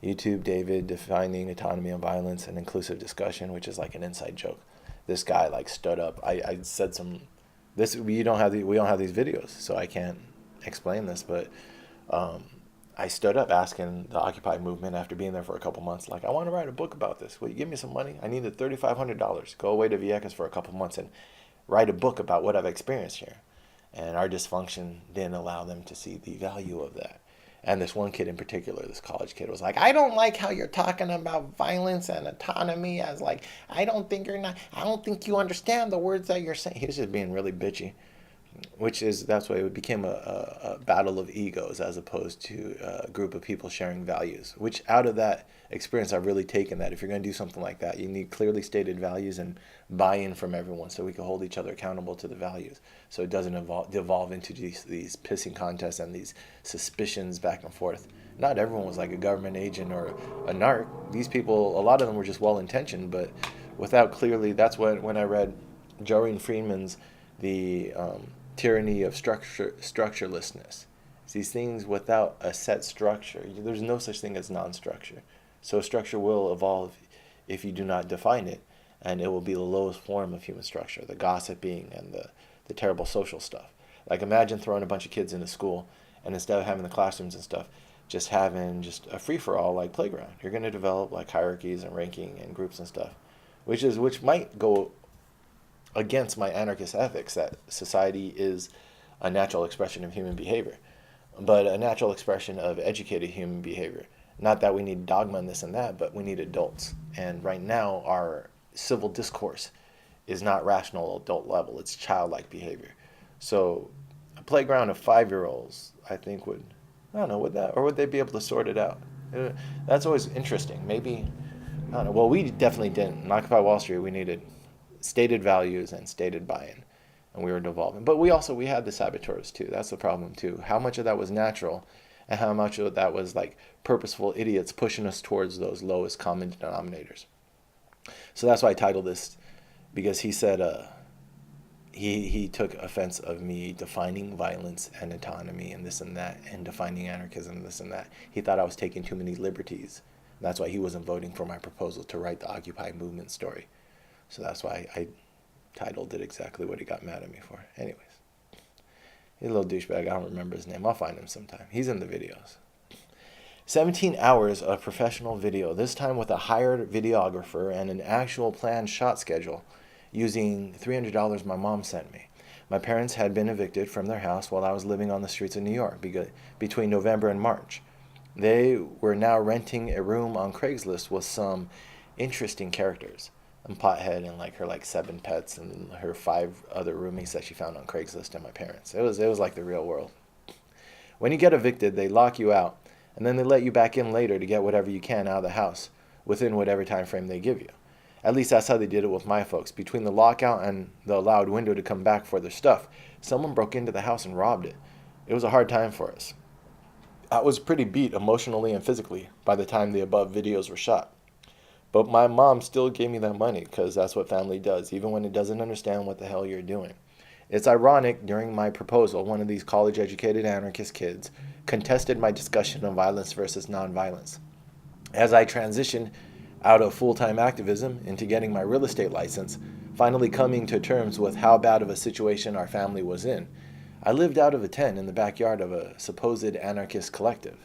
YouTube David defining autonomy and violence and inclusive discussion, which is like an inside joke. This guy like stood up. I said some this we don't have these videos, so I can't explain this, but I stood up asking the Occupy movement after being there for a couple months, like, I want to write a book about this. Will you give me some money? I needed $3,500. Go away to Vieques for a couple months and write a book about what I've experienced here. And our dysfunction didn't allow them to see the value of that. And this one kid in particular, this college kid, was like, I don't like how you're talking about violence and autonomy as like, I don't think you understand the words that you're saying. He was just being really bitchy, that's why it became a battle of egos as opposed to a group of people sharing values, which out of that experience, I've really taken that if you're going to do something like that, you need clearly stated values and buy-in from everyone so we can hold each other accountable to the values. So it doesn't devolve into these pissing contests and these suspicions back and forth. Not everyone was like a government agent or a narc. These people, a lot of them were just well-intentioned, but without clearly, that's when I read Joreen Freeman's The Tyranny of Structurelessness. It's these things without a set structure. There's no such thing as non-structure. So a structure will evolve if you do not define it, and it will be the lowest form of human structure, the gossiping and the terrible social stuff. Like imagine throwing a bunch of kids into school, and instead of having the classrooms and stuff, just having just a free-for-all like playground. You're going to develop like hierarchies and ranking and groups and stuff, which might go against my anarchist ethics that society is a natural expression of human behavior, but a natural expression of educated human behavior. Not that we need dogma and this and that, but we need adults. And right now, our civil discourse is not rational adult level. It's childlike behavior. So a playground of 5-year-olds, I think would they be able to sort it out? That's always interesting. Maybe, I don't know. Well, we definitely didn't. In Occupy Wall Street, we needed stated values and stated buy-in, and we were devolving. But we had the saboteurs too. That's the problem too. How much of that was natural, and how much of that was like purposeful idiots pushing us towards those lowest common denominators. So that's why I titled this, because he said he took offense of me defining violence and autonomy and this and that, and defining anarchism and this and that. He thought I was taking too many liberties. That's why he wasn't voting for my proposal to write the Occupy movement story. So that's why I titled it exactly what he got mad at me for. Anyways, he's a little douchebag. I don't remember his name. I'll find him sometime. He's in the videos. 17 hours of professional video, this time with a hired videographer and an actual planned shot schedule, using $300 my mom sent me. My parents had been evicted from their house while I was living on the streets of New York between November and March. They were now renting a room on Craigslist with some interesting characters. And Pothead and like her 7 pets and her 5 other roommates that she found on Craigslist and my parents. It was like the real world. When you get evicted, they lock you out, and then they let you back in later to get whatever you can out of the house within whatever time frame they give you. At least that's how they did it with my folks. Between the lockout and the allowed window to come back for their stuff, someone broke into the house and robbed it. It was a hard time for us. I was pretty beat emotionally and physically by the time the above videos were shot. But my mom still gave me that money because that's what family does, even when it doesn't understand what the hell you're doing. It's ironic, during my proposal, one of these college-educated anarchist kids contested my discussion of violence versus nonviolence. As I transitioned out of full-time activism into getting my real estate license, finally coming to terms with how bad of a situation our family was in, I lived out of a tent in the backyard of a supposed anarchist collective.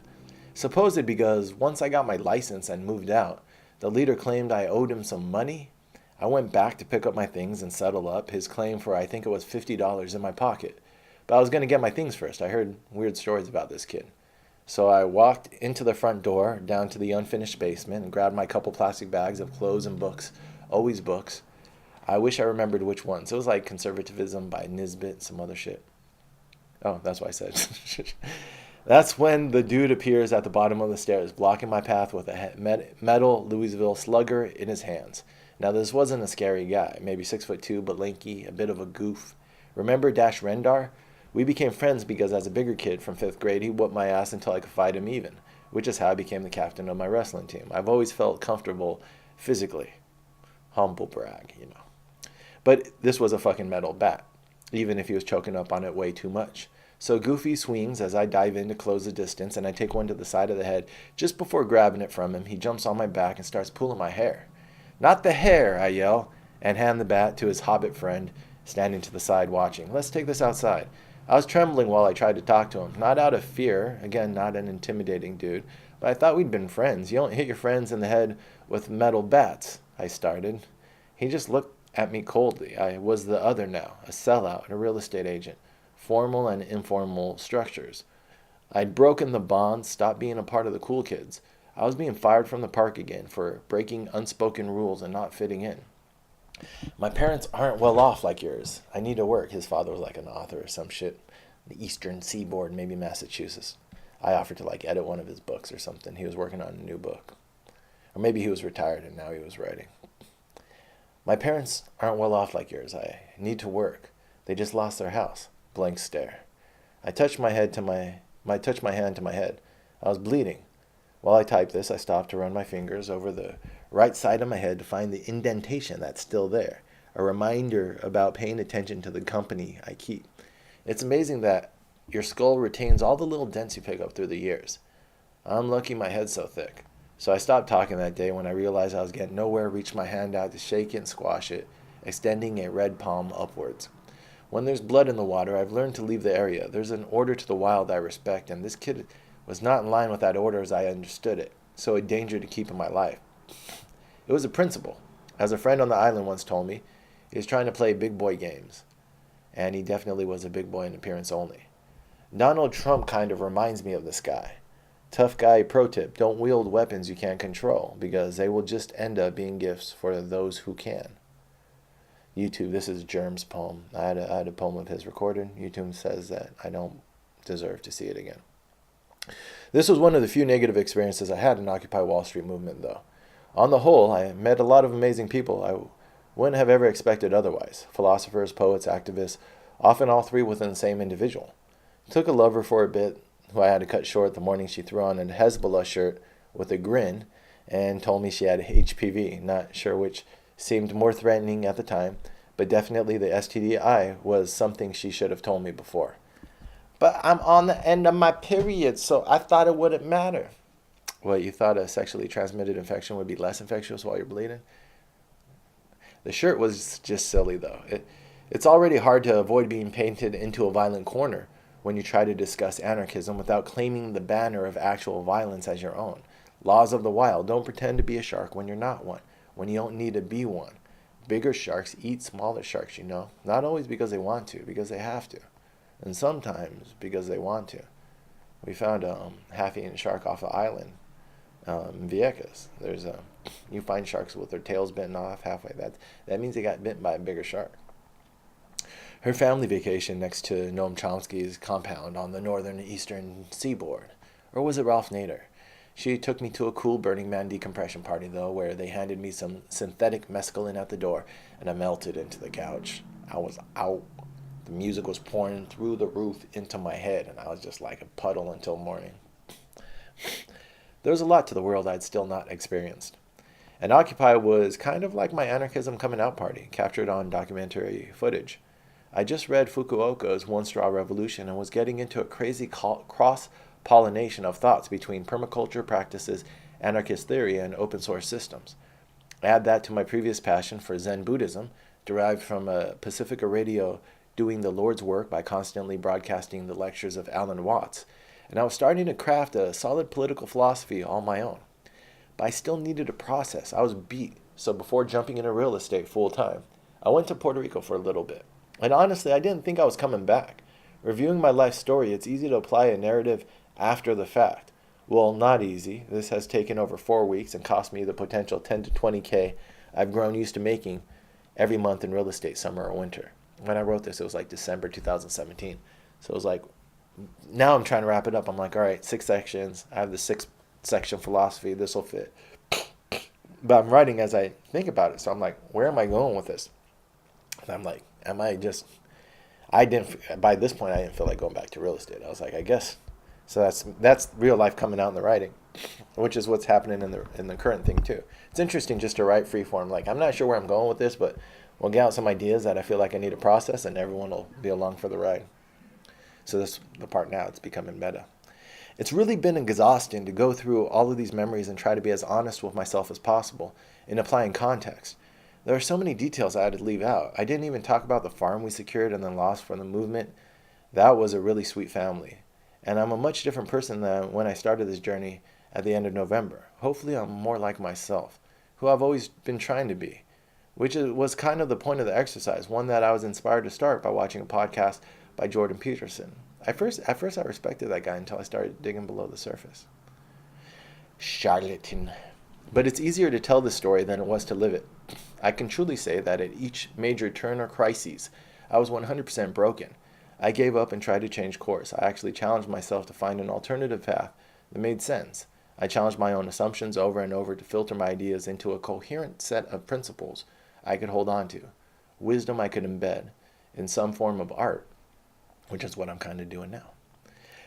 Supposed because once I got my license and moved out, the leader claimed I owed him some money. I went back to pick up my things and settle up his claim for, I think it was $50 in my pocket. But I was going to get my things first. I heard weird stories about this kid. So I walked into the front door, down to the unfinished basement, and grabbed my couple plastic bags of clothes and books, always books. I wish I remembered which ones. It was like Conservatism by Nisbet, some other shit. Oh, that's what I said. That's when the dude appears at the bottom of the stairs, blocking my path with a metal Louisville slugger in his hands. Now, this wasn't a scary guy, maybe 6'2", but lanky, a bit of a goof. Remember Dash Rendar? We became friends because as a bigger kid from 5th grade, he whooped my ass until I could fight him even, which is how I became the captain of my wrestling team. I've always felt comfortable physically. Humble brag, you know. But this was a fucking metal bat, even if he was choking up on it way too much. So Goofy swings as I dive in to close the distance, and I take one to the side of the head. Just before grabbing it from him, he jumps on my back and starts pulling my hair. Not the hair, I yell, and hand the bat to his hobbit friend standing to the side watching. Let's take this outside. I was trembling while I tried to talk to him, not out of fear, again, not an intimidating dude, but I thought we'd been friends. You don't hit your friends in the head with metal bats, I started. He just looked at me coldly. I was the other now, a sellout, a real estate agent. Formal and informal structures. I'd broken the bond, stopped being a part of the cool kids. I was being fired from the park again for breaking unspoken rules and not fitting in. My parents aren't well off like yours. I need to work. His father was like an author or some shit. The Eastern Seaboard, maybe Massachusetts. I offered to like edit one of his books or something. He was working on a new book. Or maybe he was retired and now he was writing. My parents aren't well off like yours. I need to work. They just lost their house. Blank stare. I touched my hand to my head. I was bleeding. While I typed this, I stopped to run my fingers over the right side of my head to find the indentation that's still there, a reminder about paying attention to the company I keep. It's amazing that your skull retains all the little dents you pick up through the years. I'm lucky my head's so thick. So I stopped talking that day when I realized I was getting nowhere, reached my hand out to shake it and squash it, extending a red palm upwards. When there's blood in the water, I've learned to leave the area. There's an order to the wild I respect, and this kid was not in line with that order as I understood it, so a danger to keep in my life. It was a principle. As a friend on the island once told me, he was trying to play big boy games, and he definitely was a big boy in appearance only. Donald Trump kind of reminds me of this guy. Tough guy pro tip, don't wield weapons you can't control, because they will just end up being gifts for those who can. YouTube, this is Germ's poem. I had a poem of his recorded. YouTube says that I don't deserve to see it again. This was one of the few negative experiences I had in Occupy Wall Street movement, though. On the whole, I met a lot of amazing people I wouldn't have ever expected otherwise. Philosophers, poets, activists, often all three within the same individual. Took a lover for a bit, who I had to cut short the morning she threw on a Hezbollah shirt with a grin and told me she had HPV, not sure which seemed more threatening at the time, but definitely the STDI was something she should have told me before. But I'm on the end of my period, so I thought it wouldn't matter. What, you thought a sexually transmitted infection would be less infectious while you're bleeding? The shirt was just silly, though. It's already hard to avoid being painted into a violent corner when you try to discuss anarchism without claiming the banner of actual violence as your own. Laws of the wild, don't pretend to be a shark when you're not one, when you don't need to be one. Bigger sharks eat smaller sharks, you know. Not always because they want to, because they have to. And sometimes because they want to. We found a half-eaten shark off an island in Vieques. You find sharks with their tails bitten off halfway. That means they got bitten by a bigger shark. Her family vacation next to Noam Chomsky's compound on the northern eastern seaboard. Or was it Ralph Nader? She took me to a cool Burning Man decompression party, though, where they handed me some synthetic mescaline at the door, and I melted into the couch. I was out. The music was pouring through the roof into my head, and I was just like a puddle until morning. There was a lot to the world I'd still not experienced. And Occupy was kind of like my anarchism coming out party, captured on documentary footage. I just read Fukuoka's One Straw Revolution and was getting into a crazy cross-pollination of thoughts between permaculture practices, anarchist theory, and open source systems. Add that to my previous passion for Zen Buddhism, derived from a Pacifica radio doing the Lord's work by constantly broadcasting the lectures of Alan Watts, and I was starting to craft a solid political philosophy on my own. But I still needed a process. I was beat, so before jumping into real estate full-time, I went to Puerto Rico for a little bit. And honestly, I didn't think I was coming back. Reviewing my life story, it's easy to apply a narrative after the fact. Well, not easy. This has taken over 4 weeks and cost me the potential 10 to 20K I've grown used to making every month in real estate, summer or winter. When I wrote this, it was like December 2017. So it was like, now I'm trying to wrap it up. I'm like, all right, 6 sections. I have the 6 section philosophy. This will fit. But I'm writing as I think about it. So I'm like, where am I going with this? And I'm like, I didn't, by this point, I didn't feel like going back to real estate. I was like, I guess. So that's real life coming out in the writing, which is what's happening in the current thing too. It's interesting just to write free form. Like, I'm not sure where I'm going with this, but we'll get out some ideas that I feel like I need to process, and everyone will be along for the ride. So this the part now, it's becoming meta. It's really been exhausting to go through all of these memories and try to be as honest with myself as possible in applying context. There are so many details I had to leave out. I didn't even talk about the farm we secured and then lost from the movement. That was a really sweet family. And I'm a much different person than when I started this journey at the end of November. Hopefully I'm more like myself, who I've always been trying to be, which was kind of the point of the exercise, one that I was inspired to start by watching a podcast by Jordan Peterson. At first I respected that guy until I started digging below the surface. Charlatan. But it's easier to tell the story than it was to live it. I can truly say that at each major turn or crisis, I was 100% broken. I gave up and tried to change course. I actually challenged myself to find an alternative path that made sense. I challenged my own assumptions over and over to filter my ideas into a coherent set of principles I could hold on to, wisdom I could embed in some form of art, which is what I'm kind of doing now.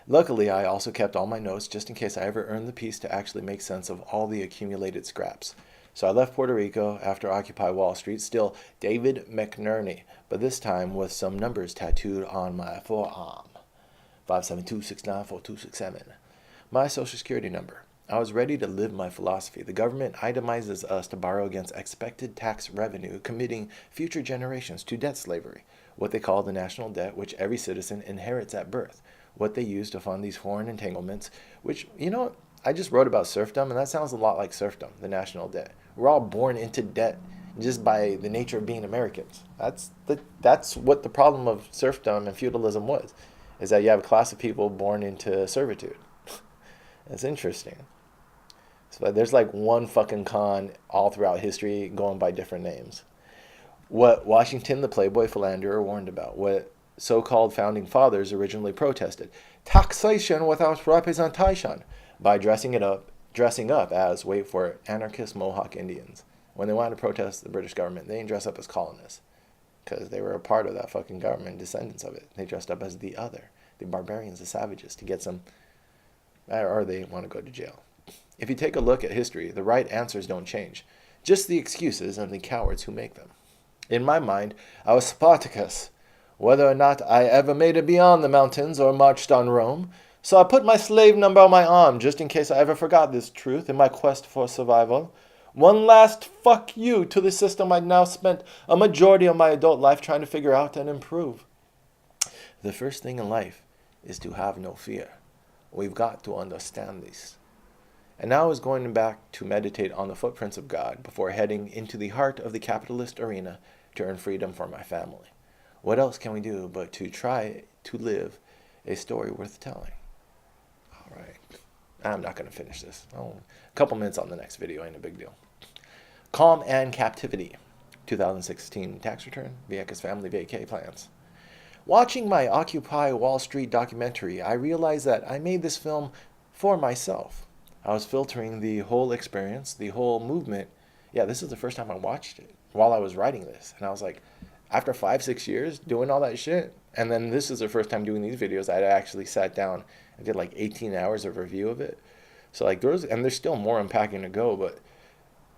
Luckily, I also kept all my notes just in case I ever earned the peace to actually make sense of all the accumulated scraps. So I left Puerto Rico after Occupy Wall Street, still David McNerney, but this time with some numbers tattooed on my forearm. 572694267. My social security number. I was ready to live my philosophy. The government itemizes us to borrow against expected tax revenue, committing future generations to debt slavery, what they call the national debt, which every citizen inherits at birth, what they use to fund these foreign entanglements, which, I just wrote about serfdom, and that sounds a lot like serfdom, the national debt. We're all born into debt just by the nature of being Americans. That's what the problem of serfdom and feudalism was, is that you have a class of people born into servitude. It's interesting. So there's like one fucking con all throughout history going by different names. What Washington the Playboy philanderer warned about, what so-called founding fathers originally protested, taxation without representation, by dressing up as, wait for it, anarchist Mohawk Indians. When they wanted to protest the British government, they didn't dress up as colonists, because they were a part of that fucking government, descendants of it. They dressed up as the other, the barbarians, the savages, to get some, or they want to go to jail. If you take a look at history, the right answers don't change, just the excuses and the cowards who make them. In my mind, I was Spartacus, whether or not I ever made it beyond the mountains or marched on Rome. So I put my slave number on my arm just in case I ever forgot this truth in my quest for survival. One last fuck you to the system I'd now spent a majority of my adult life trying to figure out and improve. The first thing in life is to have no fear. We've got to understand this. And now I was going back to meditate on the footprints of God before heading into the heart of the capitalist arena to earn freedom for my family. What else can we do but to try to live a story worth telling? All right. I'm not going to finish this. A couple minutes on the next video, ain't a big deal. Calm and Captivity, 2016 tax return, Vieca's family vacay plans. Watching my Occupy Wall Street documentary, I realized that I made this film for myself. I was filtering the whole experience, the whole movement. Yeah, this is the first time I watched it while I was writing this. And I was like, after 5-6 years doing all that shit, and then this is the first time doing these videos, I actually sat down and did like 18 hours of review of it. So like there's still more unpacking to go, but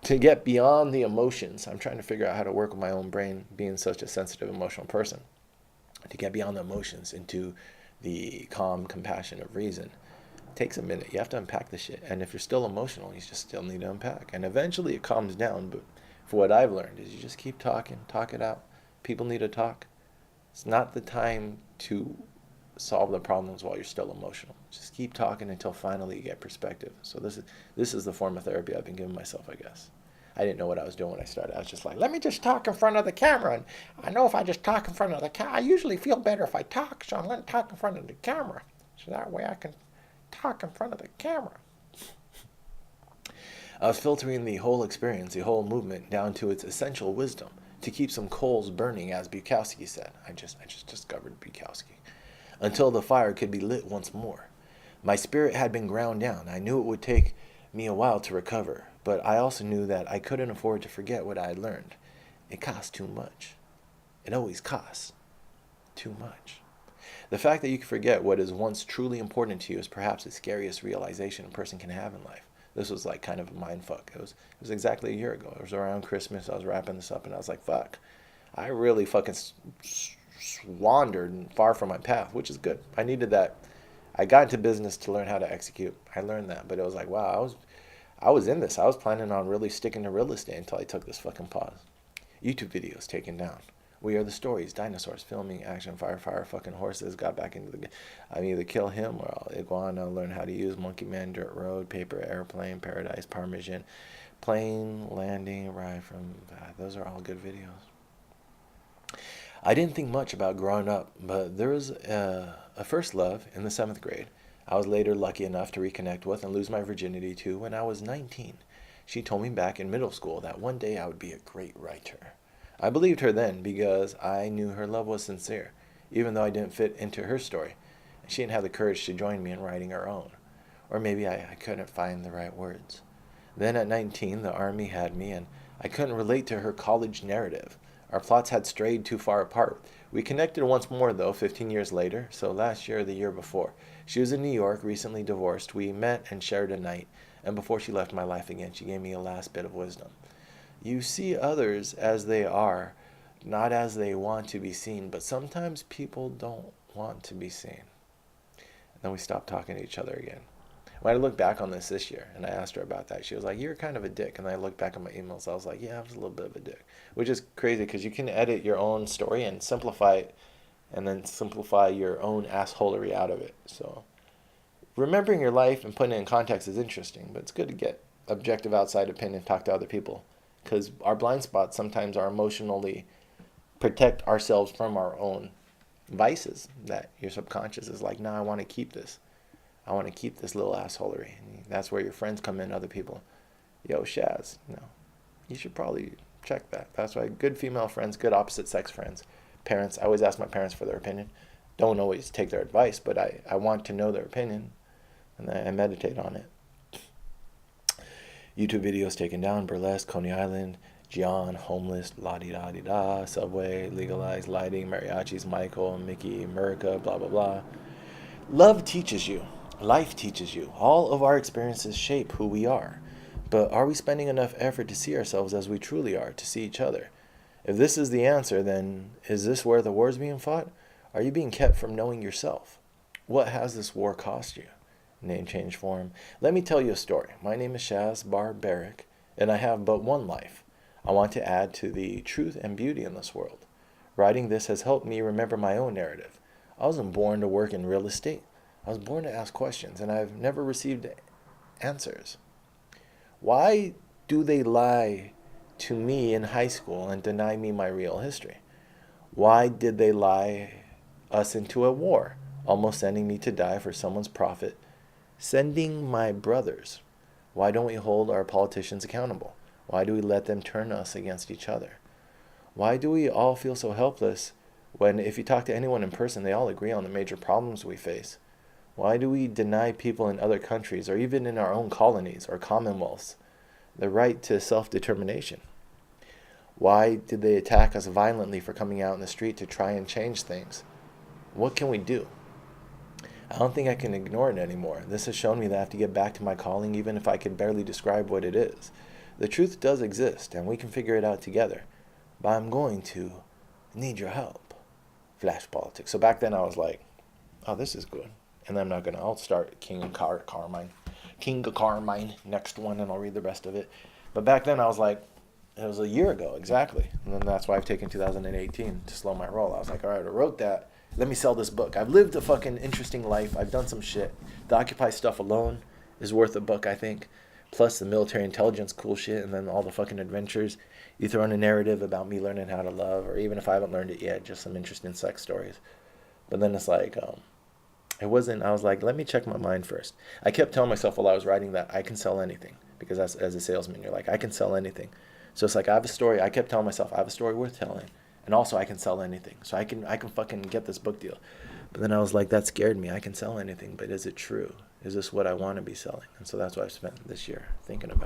to get beyond the emotions, I'm trying to figure out how to work with my own brain, being such a sensitive, emotional person, to get beyond the emotions into the calm compassion of reason. Takes a minute. You have to unpack the shit. And if you're still emotional, you just still need to unpack. And eventually it calms down. But for what I've learned is you just keep talking, talk it out. People need to talk. It's not the time to solve the problems while you're still emotional. Just keep talking until finally you get perspective. So this is the form of therapy I've been giving myself, I guess. I didn't know what I was doing when I started. I was just like, let me just talk in front of the camera. And I know if I just talk in front of the camera, I usually feel better if I talk. So I'm going to talk in front of the camera. So that way I can talk in front of the camera. I was filtering the whole experience, the whole movement, down to its essential wisdom, to keep some coals burning, as Bukowski said. I just discovered Bukowski. Until the fire could be lit once more. My spirit had been ground down. I knew it would take me a while to recover, but I also knew that I couldn't afford to forget what I had learned. It cost too much. It always costs too much. The fact that you can forget what is once truly important to you is perhaps the scariest realization a person can have in life. This was like kind of a mind fuck. It was exactly a year ago. It was around Christmas. I was wrapping this up and I was like, fuck. I really fucking wandered far from my path, which is good. I needed that. I got into business to learn how to execute. I learned that, but it was like, wow, I was in this. I was planning on really sticking to real estate until I took this fucking pause. YouTube videos taken down. We Are the Stories, dinosaurs, filming, action, fire, fucking horses, got back into the... I either kill him or I'll iguana, learn how to use Monkey Man, Dirt Road, Paper, Airplane, Paradise, Parmesan, Plane, Landing, Ride from... those are all good videos. I didn't think much about growing up, but there was a first love in the 7th grade. I was later lucky enough to reconnect with and lose my virginity to when I was 19. She told me back in middle school that one day I would be a great writer. I believed her then because I knew her love was sincere, even though I didn't fit into her story. She didn't have the courage to join me in writing her own. Or maybe I couldn't find the right words. Then at 19, the army had me, and I couldn't relate to her college narrative. Our plots had strayed too far apart. We connected once more, though, 15 years later, so last year or the year before. She was in New York, recently divorced. We met and shared a night, and before she left my life again, she gave me a last bit of wisdom. You see others as they are, not as they want to be seen, but sometimes people don't want to be seen. And then we stopped talking to each other again. When I look back on this year, and I asked her about that, she was like, you're kind of a dick. And I looked back at my emails, I was like, yeah, I was a little bit of a dick. Which is crazy, because you can edit your own story and simplify it, and then simplify your own assholery out of it. So remembering your life and putting it in context is interesting, but it's good to get objective outside opinion, talk to other people. Because our blind spots sometimes are emotionally protect ourselves from our own vices, that your subconscious is like, nah, I want to keep this. I want to keep this little assholery. And that's where your friends come in, other people. Yo, Shaz, you should probably check that. That's why good female friends, good opposite sex friends, parents, I always ask my parents for their opinion. Don't always take their advice, but I want to know their opinion, and I meditate on it. YouTube videos taken down, burlesque, Coney Island, Gian, homeless, la-di-da-di-da, Subway, legalized, lighting, mariachis, Michael, Mickey, America, blah, blah, blah. Love teaches you. Life teaches you. All of our experiences shape who we are. But are we spending enough effort to see ourselves as we truly are, to see each other? If this is the answer, then is this where the war is being fought? Are you being kept from knowing yourself? What has this war cost you? Name change form. Let me tell you a story. My name is Shaz Barbaric, and I have but one life. I want to add to the truth and beauty in this world. Writing this has helped me remember my own narrative. I wasn't born to work in real estate. I was born to ask questions, and I've never received answers. Why do they lie to me in high school and deny me my real history? Why did they lie us into a war, almost sending me to die for someone's profit? Sending my brothers. Why don't we hold our politicians accountable? Why do we let them turn us against each other? Why do we all feel so helpless when, if you talk to anyone in person, they all agree on the major problems we face? Why do we deny people in other countries, or even in our own colonies or commonwealths, the right to self-determination? Why did they attack us violently for coming out in the street to try and change things? What can we do? I don't think I can ignore it anymore. This has shown me that I have to get back to my calling, even if I can barely describe what it is. The truth does exist, and we can figure it out together. But I'm going to need your help. Flash politics. So back then I was like, oh, this is good. And then I'll start King of Carmine. King of Carmine, next one, and I'll read the rest of it. But back then I was like, it was a year ago, exactly. And then that's why I've taken 2018 to slow my roll. I was like, all right, I wrote that. Let me sell this book. I've lived a fucking interesting life. I've done some shit. The Occupy stuff alone is worth a book, I think. Plus the military intelligence cool shit, and then all the fucking adventures. You throw in a narrative about me learning how to love, or even if I haven't learned it yet, just some interesting sex stories. But then it's like, I was like, let me check my mind first. I kept telling myself while I was writing that I can sell anything. Because as a salesman, you're like, I can sell anything. So it's like I have a story. I kept telling myself I have a story worth telling, and also I can sell anything. So I can fucking get this book deal. But then I was like, that scared me. I can sell anything, but is it true? Is this what I want to be selling? And so that's what I've spent this year thinking about.